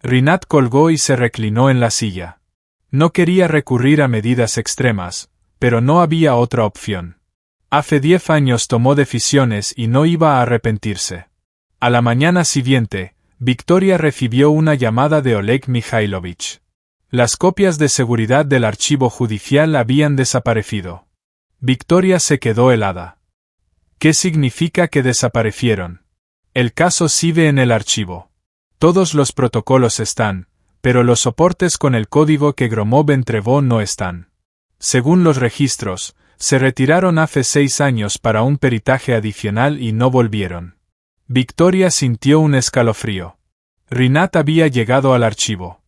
Speaker 1: Rinat colgó y se reclinó en la silla. No quería recurrir a medidas extremas, pero no había otra opción. Hace 10 años tomó decisiones y no iba a arrepentirse. A la mañana siguiente, Victoria recibió una llamada de Oleg Mikhailovich. Las copias de seguridad del archivo judicial habían desaparecido. Victoria se quedó helada. ¿Qué significa que desaparecieron? El caso sigue en el archivo. Todos los protocolos están, pero los soportes con el código que Gromov entregó no están. Según los registros, se retiraron hace 6 años para un peritaje adicional y no volvieron. Victoria sintió un escalofrío. Rinat había llegado al archivo.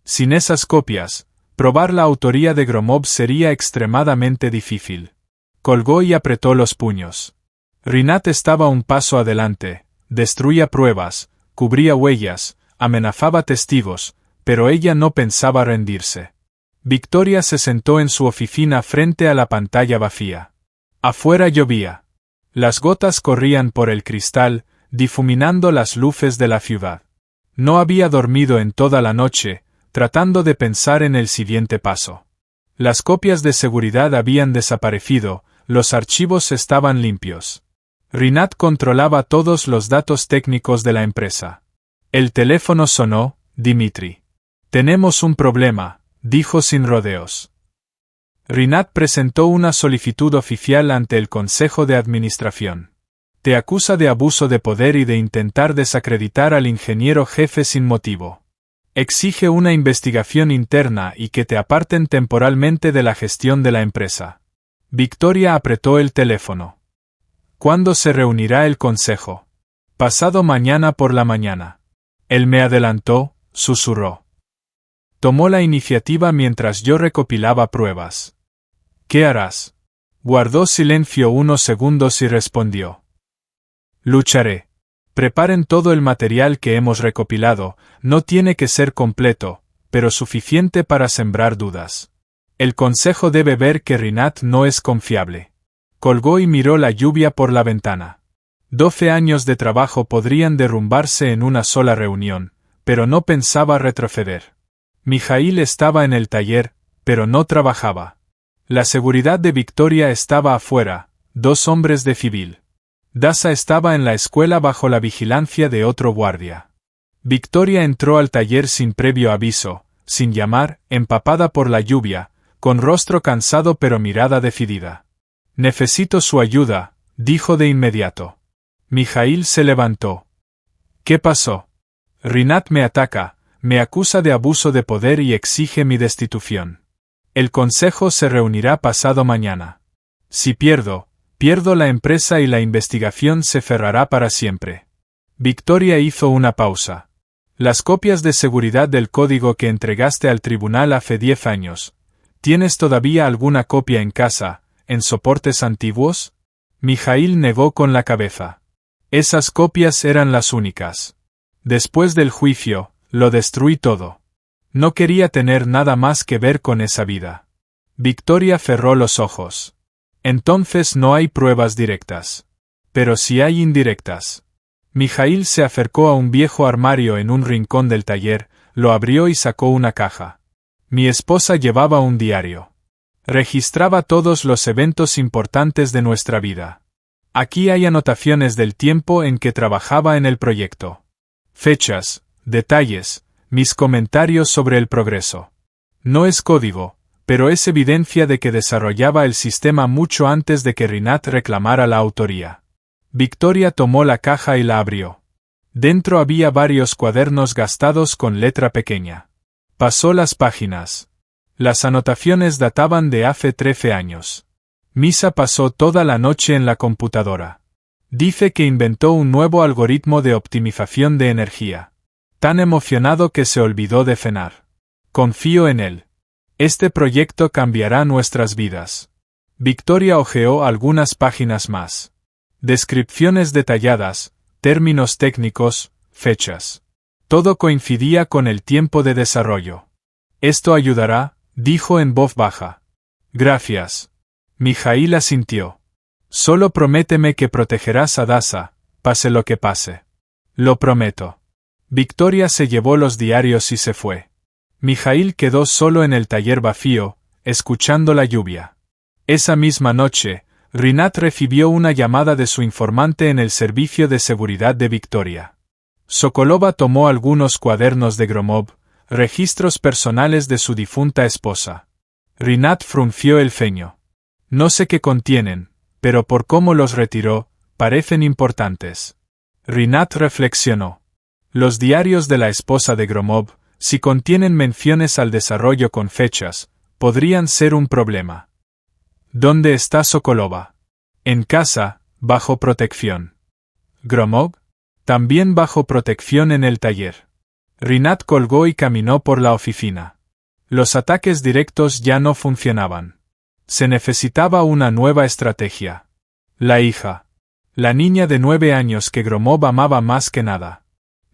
Speaker 1: Sin esas copias, probar la autoría de Gromov sería extremadamente difícil. Colgó y apretó los puños. Rinat estaba un paso adelante, destruía pruebas, cubría huellas, amenazaba testigos, pero ella no pensaba rendirse. Victoria se sentó en su oficina frente a la pantalla vacía. Afuera llovía. Las gotas corrían por el cristal, difuminando las luces de la ciudad. No había dormido en toda la noche, tratando de pensar en el siguiente paso. Las copias de seguridad habían desaparecido, los archivos estaban limpios. Rinat controlaba todos los datos técnicos de la empresa. El teléfono sonó, Dimitri. Tenemos un problema, dijo sin rodeos. Rinat presentó una solicitud oficial ante el Consejo de Administración. Te acusa de abuso de poder y de intentar desacreditar al ingeniero jefe sin motivo. Exige una investigación interna y que te aparten temporalmente de la gestión de la empresa. Victoria apretó el teléfono. ¿Cuándo se reunirá el consejo? Pasado mañana por la mañana. Él me adelantó, susurró. Tomó la iniciativa mientras yo recopilaba pruebas. ¿Qué harás? Guardó silencio unos segundos y respondió. Lucharé. Preparen todo el material que hemos recopilado, no tiene que ser completo, pero suficiente para sembrar dudas. El consejo debe ver que Rinat no es confiable. Colgó y miró la lluvia por la ventana. 12 años de trabajo podrían derrumbarse en una sola reunión, pero no pensaba retroceder. Mijail estaba en el taller, pero no trabajaba. La seguridad de Victoria estaba afuera, 2 hombres de civil. Dasa estaba en la escuela bajo la vigilancia de otro guardia. Victoria entró al taller sin previo aviso, sin llamar, empapada por la lluvia, con rostro cansado pero mirada decidida. Necesito su ayuda, dijo de inmediato. Mijail se levantó. ¿Qué pasó? Rinat me ataca, me acusa de abuso de poder y exige mi destitución. El consejo se reunirá pasado mañana. Si pierdo la empresa y la investigación se cerrará para siempre. Victoria hizo una pausa. Las copias de seguridad del código que entregaste al tribunal hace 10 años. ¿Tienes todavía alguna copia en casa, en soportes antiguos? Mijail negó con la cabeza. Esas copias eran las únicas. Después del juicio, lo destruí todo. No quería tener nada más que ver con esa vida. Victoria cerró los ojos. Entonces no hay pruebas directas. Pero sí hay indirectas. Mijail se acercó a un viejo armario en un rincón del taller, lo abrió y sacó una caja. Mi esposa llevaba un diario. Registraba todos los eventos importantes de nuestra vida. Aquí hay anotaciones del tiempo en que trabajaba en el proyecto. Fechas, detalles, mis comentarios sobre el progreso. No es código, pero es evidencia de que desarrollaba el sistema mucho antes de que Rinat reclamara la autoría. Victoria tomó la caja y la abrió. Dentro había varios cuadernos gastados con letra pequeña. Pasó las páginas. Las anotaciones databan de hace 13 años. Misa pasó toda la noche en la computadora. Dice que inventó un nuevo algoritmo de optimización de energía. Tan emocionado que se olvidó de cenar. Confío en él. Este proyecto cambiará nuestras vidas. Victoria hojeó algunas páginas más. Descripciones detalladas, términos técnicos, fechas. Todo coincidía con el tiempo de desarrollo. Esto ayudará, dijo en voz baja. Gracias. Mijaíl asintió. Solo prométeme que protegerás a Dasa, pase lo que pase. Lo prometo. Victoria se llevó los diarios y se fue. Mijaíl quedó solo en el taller vacío, escuchando la lluvia. Esa misma noche, Rinat recibió una llamada de su informante en el servicio de seguridad de Victoria. Sokolova tomó algunos cuadernos de Gromov, registros personales de su difunta esposa. Rinat frunció el ceño. No sé qué contienen, pero por cómo los retiró, parecen importantes. Rinat reflexionó. Los diarios de la esposa de Gromov, si contienen menciones al desarrollo con fechas, podrían ser un problema. ¿Dónde está Sokolova? En casa, bajo protección. ¿Gromov? También bajo protección en el taller. Rinat colgó y caminó por la oficina. Los ataques directos ya no funcionaban. Se necesitaba una nueva estrategia. La hija. La niña de 9 años que Gromov amaba más que nada.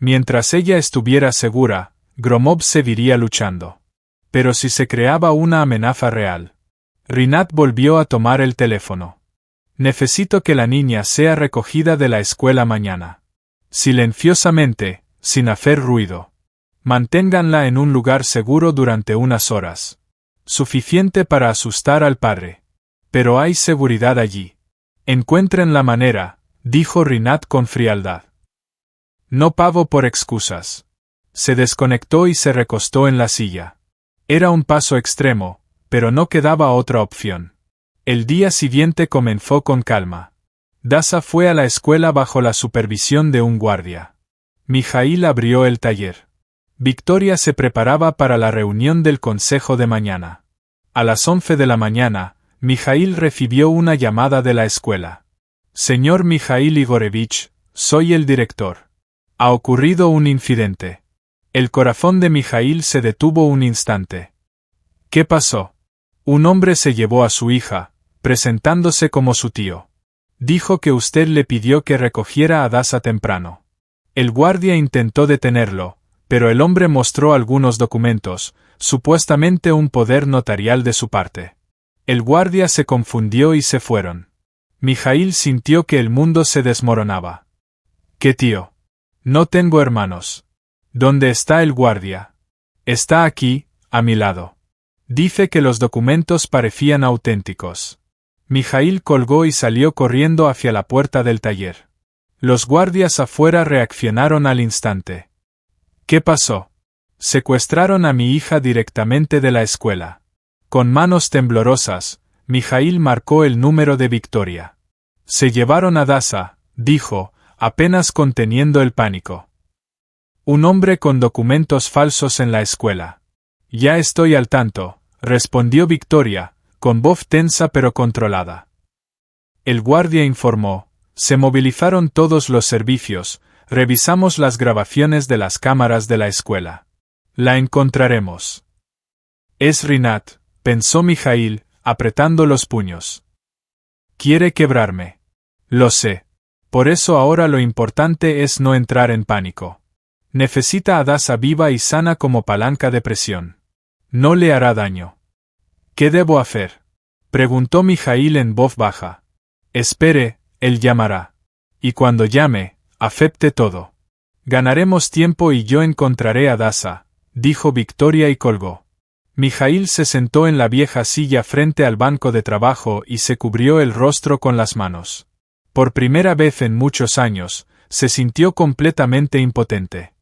Speaker 1: Mientras ella estuviera segura, Gromov seguiría luchando. Pero si se creaba una amenaza real. Rinat volvió a tomar el teléfono. Necesito que la niña sea recogida de la escuela mañana. Silenciosamente, sin hacer ruido. Manténganla en un lugar seguro durante unas horas. Suficiente para asustar al padre. Pero hay seguridad allí. Encuentren la manera, dijo Rinat con frialdad. No pago por excusas. Se desconectó y se recostó en la silla. Era un paso extremo, pero no quedaba otra opción. El día siguiente comenzó con calma. Dasa fue a la escuela bajo la supervisión de un guardia. Mijaíl abrió el taller. Victoria se preparaba para la reunión del consejo de mañana. A las 11 de la mañana, Mijaíl recibió una llamada de la escuela. Señor Mijaíl Igorevich, soy el director. Ha ocurrido un incidente. El corazón de Mijaíl se detuvo un instante. ¿Qué pasó? Un hombre se llevó a su hija, presentándose como su tío. Dijo que usted le pidió que recogiera a Dasa temprano. El guardia intentó detenerlo, pero el hombre mostró algunos documentos, supuestamente un poder notarial de su parte. El guardia se confundió y se fueron. Mijaíl sintió que el mundo se desmoronaba. ¿Qué tío? No tengo hermanos. ¿Dónde está el guardia? Está aquí, a mi lado. Dice que los documentos parecían auténticos. Mijaíl colgó y salió corriendo hacia la puerta del taller. Los guardias afuera reaccionaron al instante. ¿Qué pasó? Secuestraron a mi hija directamente de la escuela. Con manos temblorosas, Mijaíl marcó el número de Victoria. Se llevaron a Dasa, dijo, apenas conteniendo el pánico. Un hombre con documentos falsos en la escuela. Ya estoy al tanto, respondió Victoria, con voz tensa pero controlada. El guardia informó, se movilizaron todos los servicios, revisamos las grabaciones de las cámaras de la escuela. La encontraremos. Es Rinat, pensó Mijaíl, apretando los puños. Quiere quebrarme. Lo sé. Por eso ahora lo importante es no entrar en pánico. Necesita a Dasa viva y sana como palanca de presión. No le hará daño. ¿Qué debo hacer? Preguntó Mijaíl en voz baja. Espere, él llamará. Y cuando llame, acepte todo. Ganaremos tiempo y yo encontraré a Dasa, dijo Victoria y colgó. Mijaíl se sentó en la vieja silla frente al banco de trabajo y se cubrió el rostro con las manos. Por primera vez en muchos años, se sintió completamente impotente.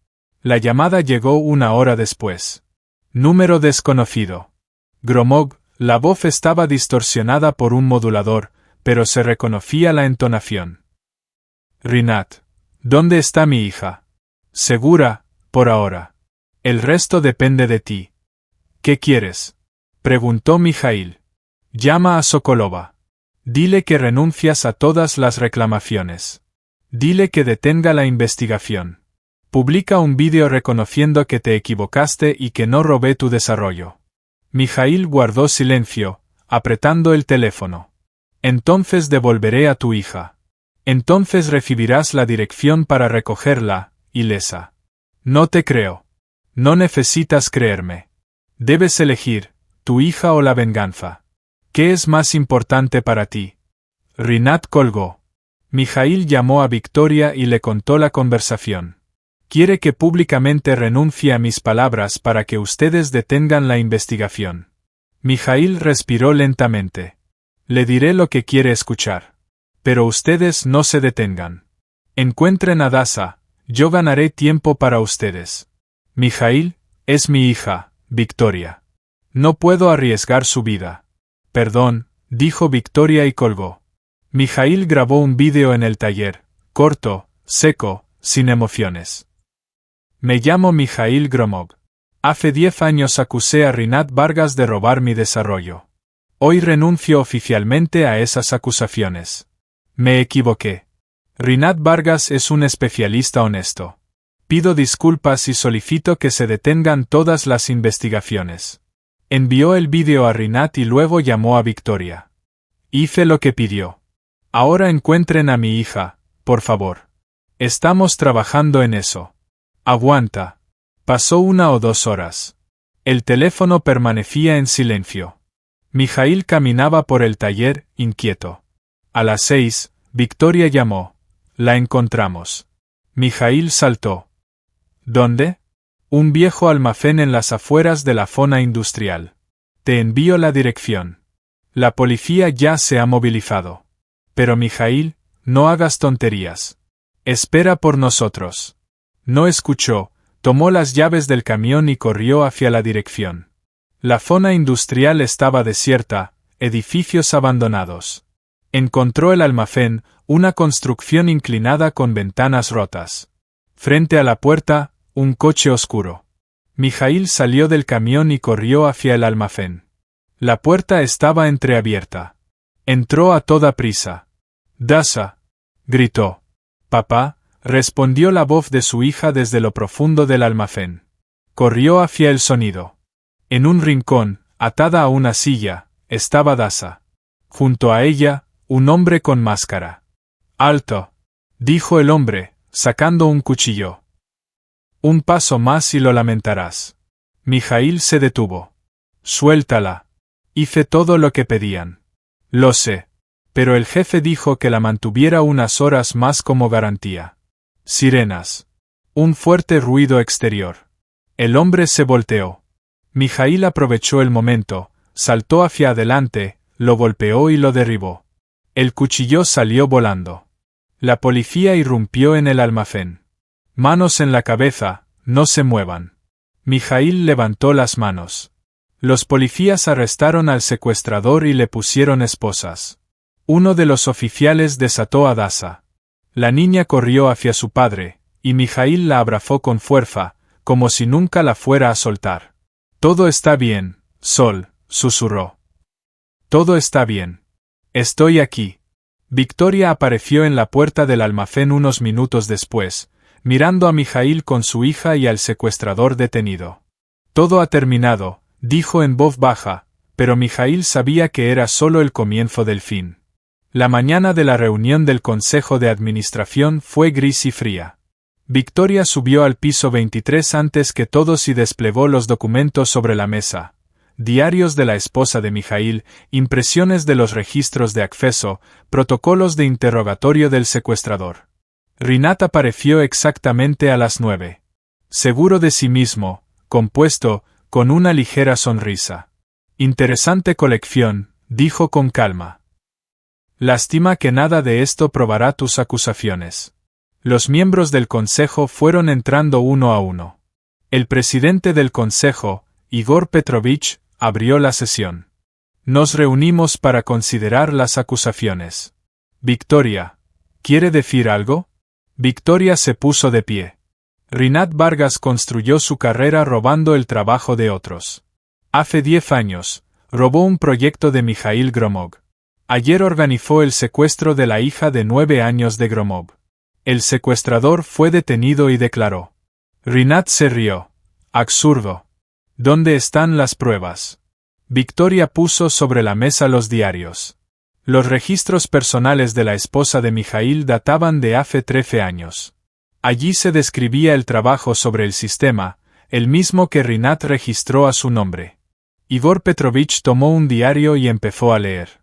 Speaker 1: La llamada llegó una hora después. Número desconocido. Gromov, la voz estaba distorsionada por un modulador, pero se reconocía la entonación. Rinat. ¿Dónde está mi hija? Segura, por ahora. El resto depende de ti. ¿Qué quieres? Preguntó Mijaíl. Llama a Sokolova. Dile que renuncias a todas las reclamaciones. Dile que detenga la investigación. Publica un vídeo reconociendo que te equivocaste y que no robé tu desarrollo. Mijaíl guardó silencio, apretando el teléfono. Entonces devolveré a tu hija. Entonces recibirás la dirección para recogerla, ilesa. No te creo. No necesitas creerme. Debes elegir, tu hija o la venganza. ¿Qué es más importante para ti? Rinat colgó. Mijaíl llamó a Victoria y le contó la conversación. Quiere que públicamente renuncie a mis palabras para que ustedes detengan la investigación. Mijaíl respiró lentamente. Le diré lo que quiere escuchar. Pero ustedes no se detengan. Encuentren a Dasa, yo ganaré tiempo para ustedes. Mijaíl, es mi hija, Victoria. No puedo arriesgar su vida. Perdón, dijo Victoria y colgó. Mijaíl grabó un vídeo en el taller, corto, seco, sin emociones. Me llamo Mijaíl Gromov. Hace 10 años acusé a Rinat Vargas de robar mi desarrollo. Hoy renuncio oficialmente a esas acusaciones. Me equivoqué. Rinat Vargas es un especialista honesto. Pido disculpas y solicito que se detengan todas las investigaciones. Envió el vídeo a Rinat y luego llamó a Victoria. Hice lo que pidió. Ahora encuentren a mi hija, por favor. Estamos trabajando en eso. Aguanta. Pasó 1 o 2 horas. El teléfono permanecía en silencio. Mijaíl caminaba por el taller, inquieto. A las 6, Victoria llamó. La encontramos. Mijaíl saltó. ¿Dónde? Un viejo almacén en las afueras de la zona industrial. Te envío la dirección. La policía ya se ha movilizado. Pero Mijaíl, no hagas tonterías. Espera por nosotros. No escuchó, tomó las llaves del camión y corrió hacia la dirección. La zona industrial estaba desierta, edificios abandonados. Encontró el almacén, una construcción inclinada con ventanas rotas. Frente a la puerta, un coche oscuro. Mijaíl salió del camión y corrió hacia el almacén. La puerta estaba entreabierta. Entró a toda prisa. «Dasa», gritó. «Papá», respondió la voz de su hija desde lo profundo del almacén. Corrió hacia el sonido. En un rincón, atada a una silla, estaba Dasa. Junto a ella, un hombre con máscara. «Alto», dijo el hombre, sacando un cuchillo. «Un paso más y lo lamentarás». Mijaíl se detuvo. «Suéltala. Hice todo lo que pedían». «Lo sé. Pero el jefe dijo que la mantuviera unas horas más como garantía». Sirenas. Un fuerte ruido exterior. El hombre se volteó. Mijaíl aprovechó el momento, saltó hacia adelante, lo golpeó y lo derribó. El cuchillo salió volando. La policía irrumpió en el almacén. «Manos en la cabeza, no se muevan». Mijaíl levantó las manos. Los policías arrestaron al secuestrador y le pusieron esposas. Uno de los oficiales desató a Dasa. La niña corrió hacia su padre, y Mijaíl la abrazó con fuerza, como si nunca la fuera a soltar. «Todo está bien, Sol», susurró. «Todo está bien. Estoy aquí». Victoria apareció en la puerta del almacén unos minutos después, mirando a Mijaíl con su hija y al secuestrador detenido. «Todo ha terminado», dijo en voz baja, pero Mijaíl sabía que era solo el comienzo del fin. La mañana de la reunión del Consejo de Administración fue gris y fría. Victoria subió al piso 23 antes que todos y desplegó los documentos sobre la mesa. Diarios de la esposa de Mijaíl, impresiones de los registros de acceso, protocolos de interrogatorio del secuestrador. Rinat apareció exactamente a las 9. Seguro de sí mismo, compuesto, con una ligera sonrisa. «Interesante colección», dijo con calma. «Lástima que nada de esto probará tus acusaciones». Los miembros del consejo fueron entrando uno a uno. El presidente del consejo, Igor Petrovich, abrió la sesión. «Nos reunimos para considerar las acusaciones. Victoria, ¿quiere decir algo?» Victoria se puso de pie. Rinat Vargas construyó su carrera robando el trabajo de otros. Hace 10 años, robó un proyecto de Mijaíl Gromov. Ayer organizó el secuestro de la hija de 9 años de Gromov. El secuestrador fue detenido y declaró. Rinat se rió. «Absurdo. ¿Dónde están las pruebas?» Victoria puso sobre la mesa los diarios. Los registros personales de la esposa de Mijaíl databan de hace 13 años. Allí se describía el trabajo sobre el sistema, el mismo que Rinat registró a su nombre. Igor Petrovich tomó un diario y empezó a leer.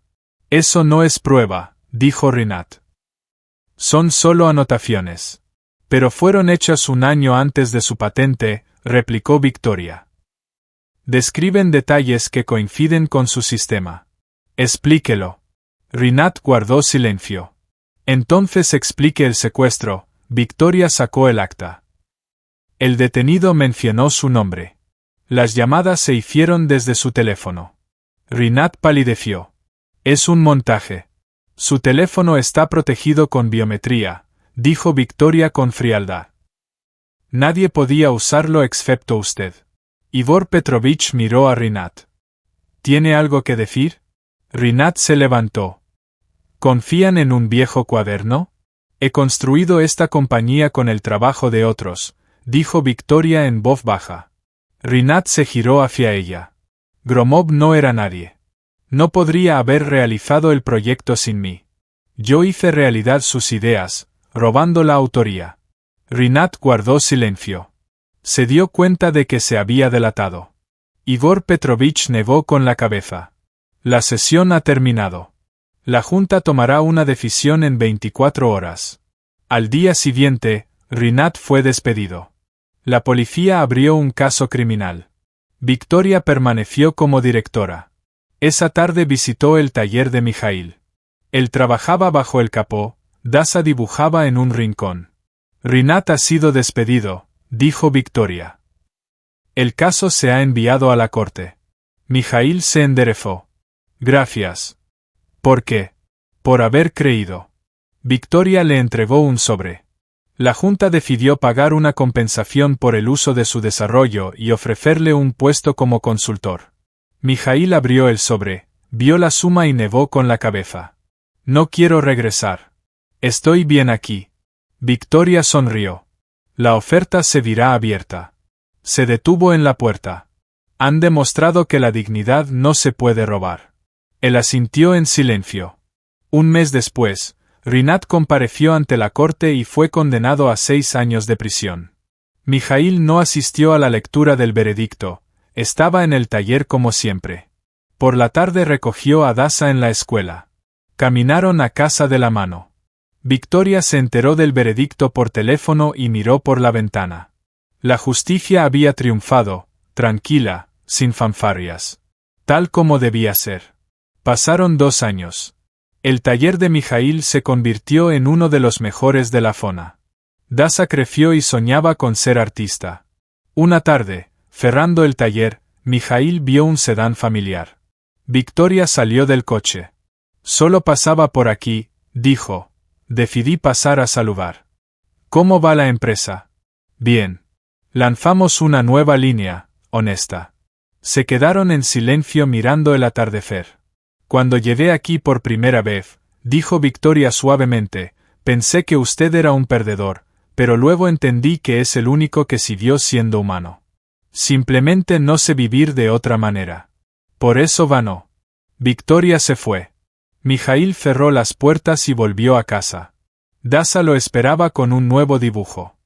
Speaker 1: Eso no es prueba, dijo Rinat. Son solo anotaciones. Pero fueron hechas un año antes de su patente, replicó Victoria. Describen detalles que coinciden con su sistema. Explíquelo. Rinat guardó silencio. Entonces explique el secuestro. Victoria sacó el acta. El detenido mencionó su nombre. Las llamadas se hicieron desde su teléfono. Rinat palideció. Es un montaje. Su teléfono está protegido con biometría, dijo Victoria con frialdad. Nadie podía usarlo excepto usted. Igor Petrovich miró a Rinat. ¿Tiene algo que decir? Rinat se levantó. ¿Confían en un viejo cuaderno? He construido esta compañía con el trabajo de otros, dijo Victoria en voz baja. Rinat se giró hacia ella. Gromov no era nadie. No podría haber realizado el proyecto sin mí. Yo hice realidad sus ideas, robando la autoría. Rinat guardó silencio. Se dio cuenta de que se había delatado. Igor Petrovich negó con la cabeza. La sesión ha terminado. La Junta tomará una decisión en 24 horas. Al día siguiente, Rinat fue despedido. La policía abrió un caso criminal. Victoria permaneció como directora. Esa tarde visitó el taller de Mijaíl. Él trabajaba bajo el capó, Dasa dibujaba en un rincón. Rinat ha sido despedido, dijo Victoria. El caso se ha enviado a la corte. Mijaíl se enderezó. Gracias. ¿Por qué? Por haber creído. Victoria le entregó un sobre. La Junta decidió pagar una compensación por el uso de su desarrollo y ofrecerle un puesto como consultor. Mijaíl abrió el sobre, vio la suma y negó con la cabeza. No quiero regresar. Estoy bien aquí. Victoria sonrió. La oferta se dirá abierta. Se detuvo en la puerta. Han demostrado que la dignidad no se puede robar. Él asintió en silencio. Un mes después, Rinat compareció ante la corte y fue condenado a 6 años de prisión. Mijaíl no asistió a la lectura del veredicto, estaba en el taller como siempre. Por la tarde recogió a Dasa en la escuela. Caminaron a casa de la mano. Victoria se enteró del veredicto por teléfono y miró por la ventana. La justicia había triunfado, tranquila, sin fanfarrias. Tal como debía ser. Pasaron 2 años. El taller de Mijaíl se convirtió en uno de los mejores de la zona. Dasa creció y soñaba con ser artista. Una tarde, cerrando el taller, Mijaíl vio un sedán familiar. Victoria salió del coche. Solo pasaba por aquí, dijo. Decidí pasar a saludar. ¿Cómo va la empresa? Bien. Lanzamos una nueva línea, honesta. Se quedaron en silencio mirando el atardecer. Cuando llegué aquí por primera vez, dijo Victoria suavemente, pensé que usted era un perdedor, pero luego entendí que es el único que siguió siendo humano. Simplemente no sé vivir de otra manera. Por eso vanó. Victoria se fue. Mijaíl cerró las puertas y volvió a casa. Dasa lo esperaba con un nuevo dibujo.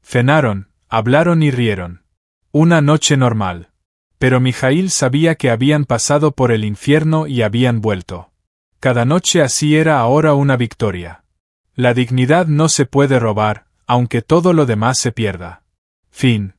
Speaker 1: Cenaron, hablaron y rieron. Una noche normal. Pero Mijaíl sabía que habían pasado por el infierno y habían vuelto. Cada noche así era ahora una victoria. La dignidad no se puede robar, aunque todo lo demás se pierda. Fin.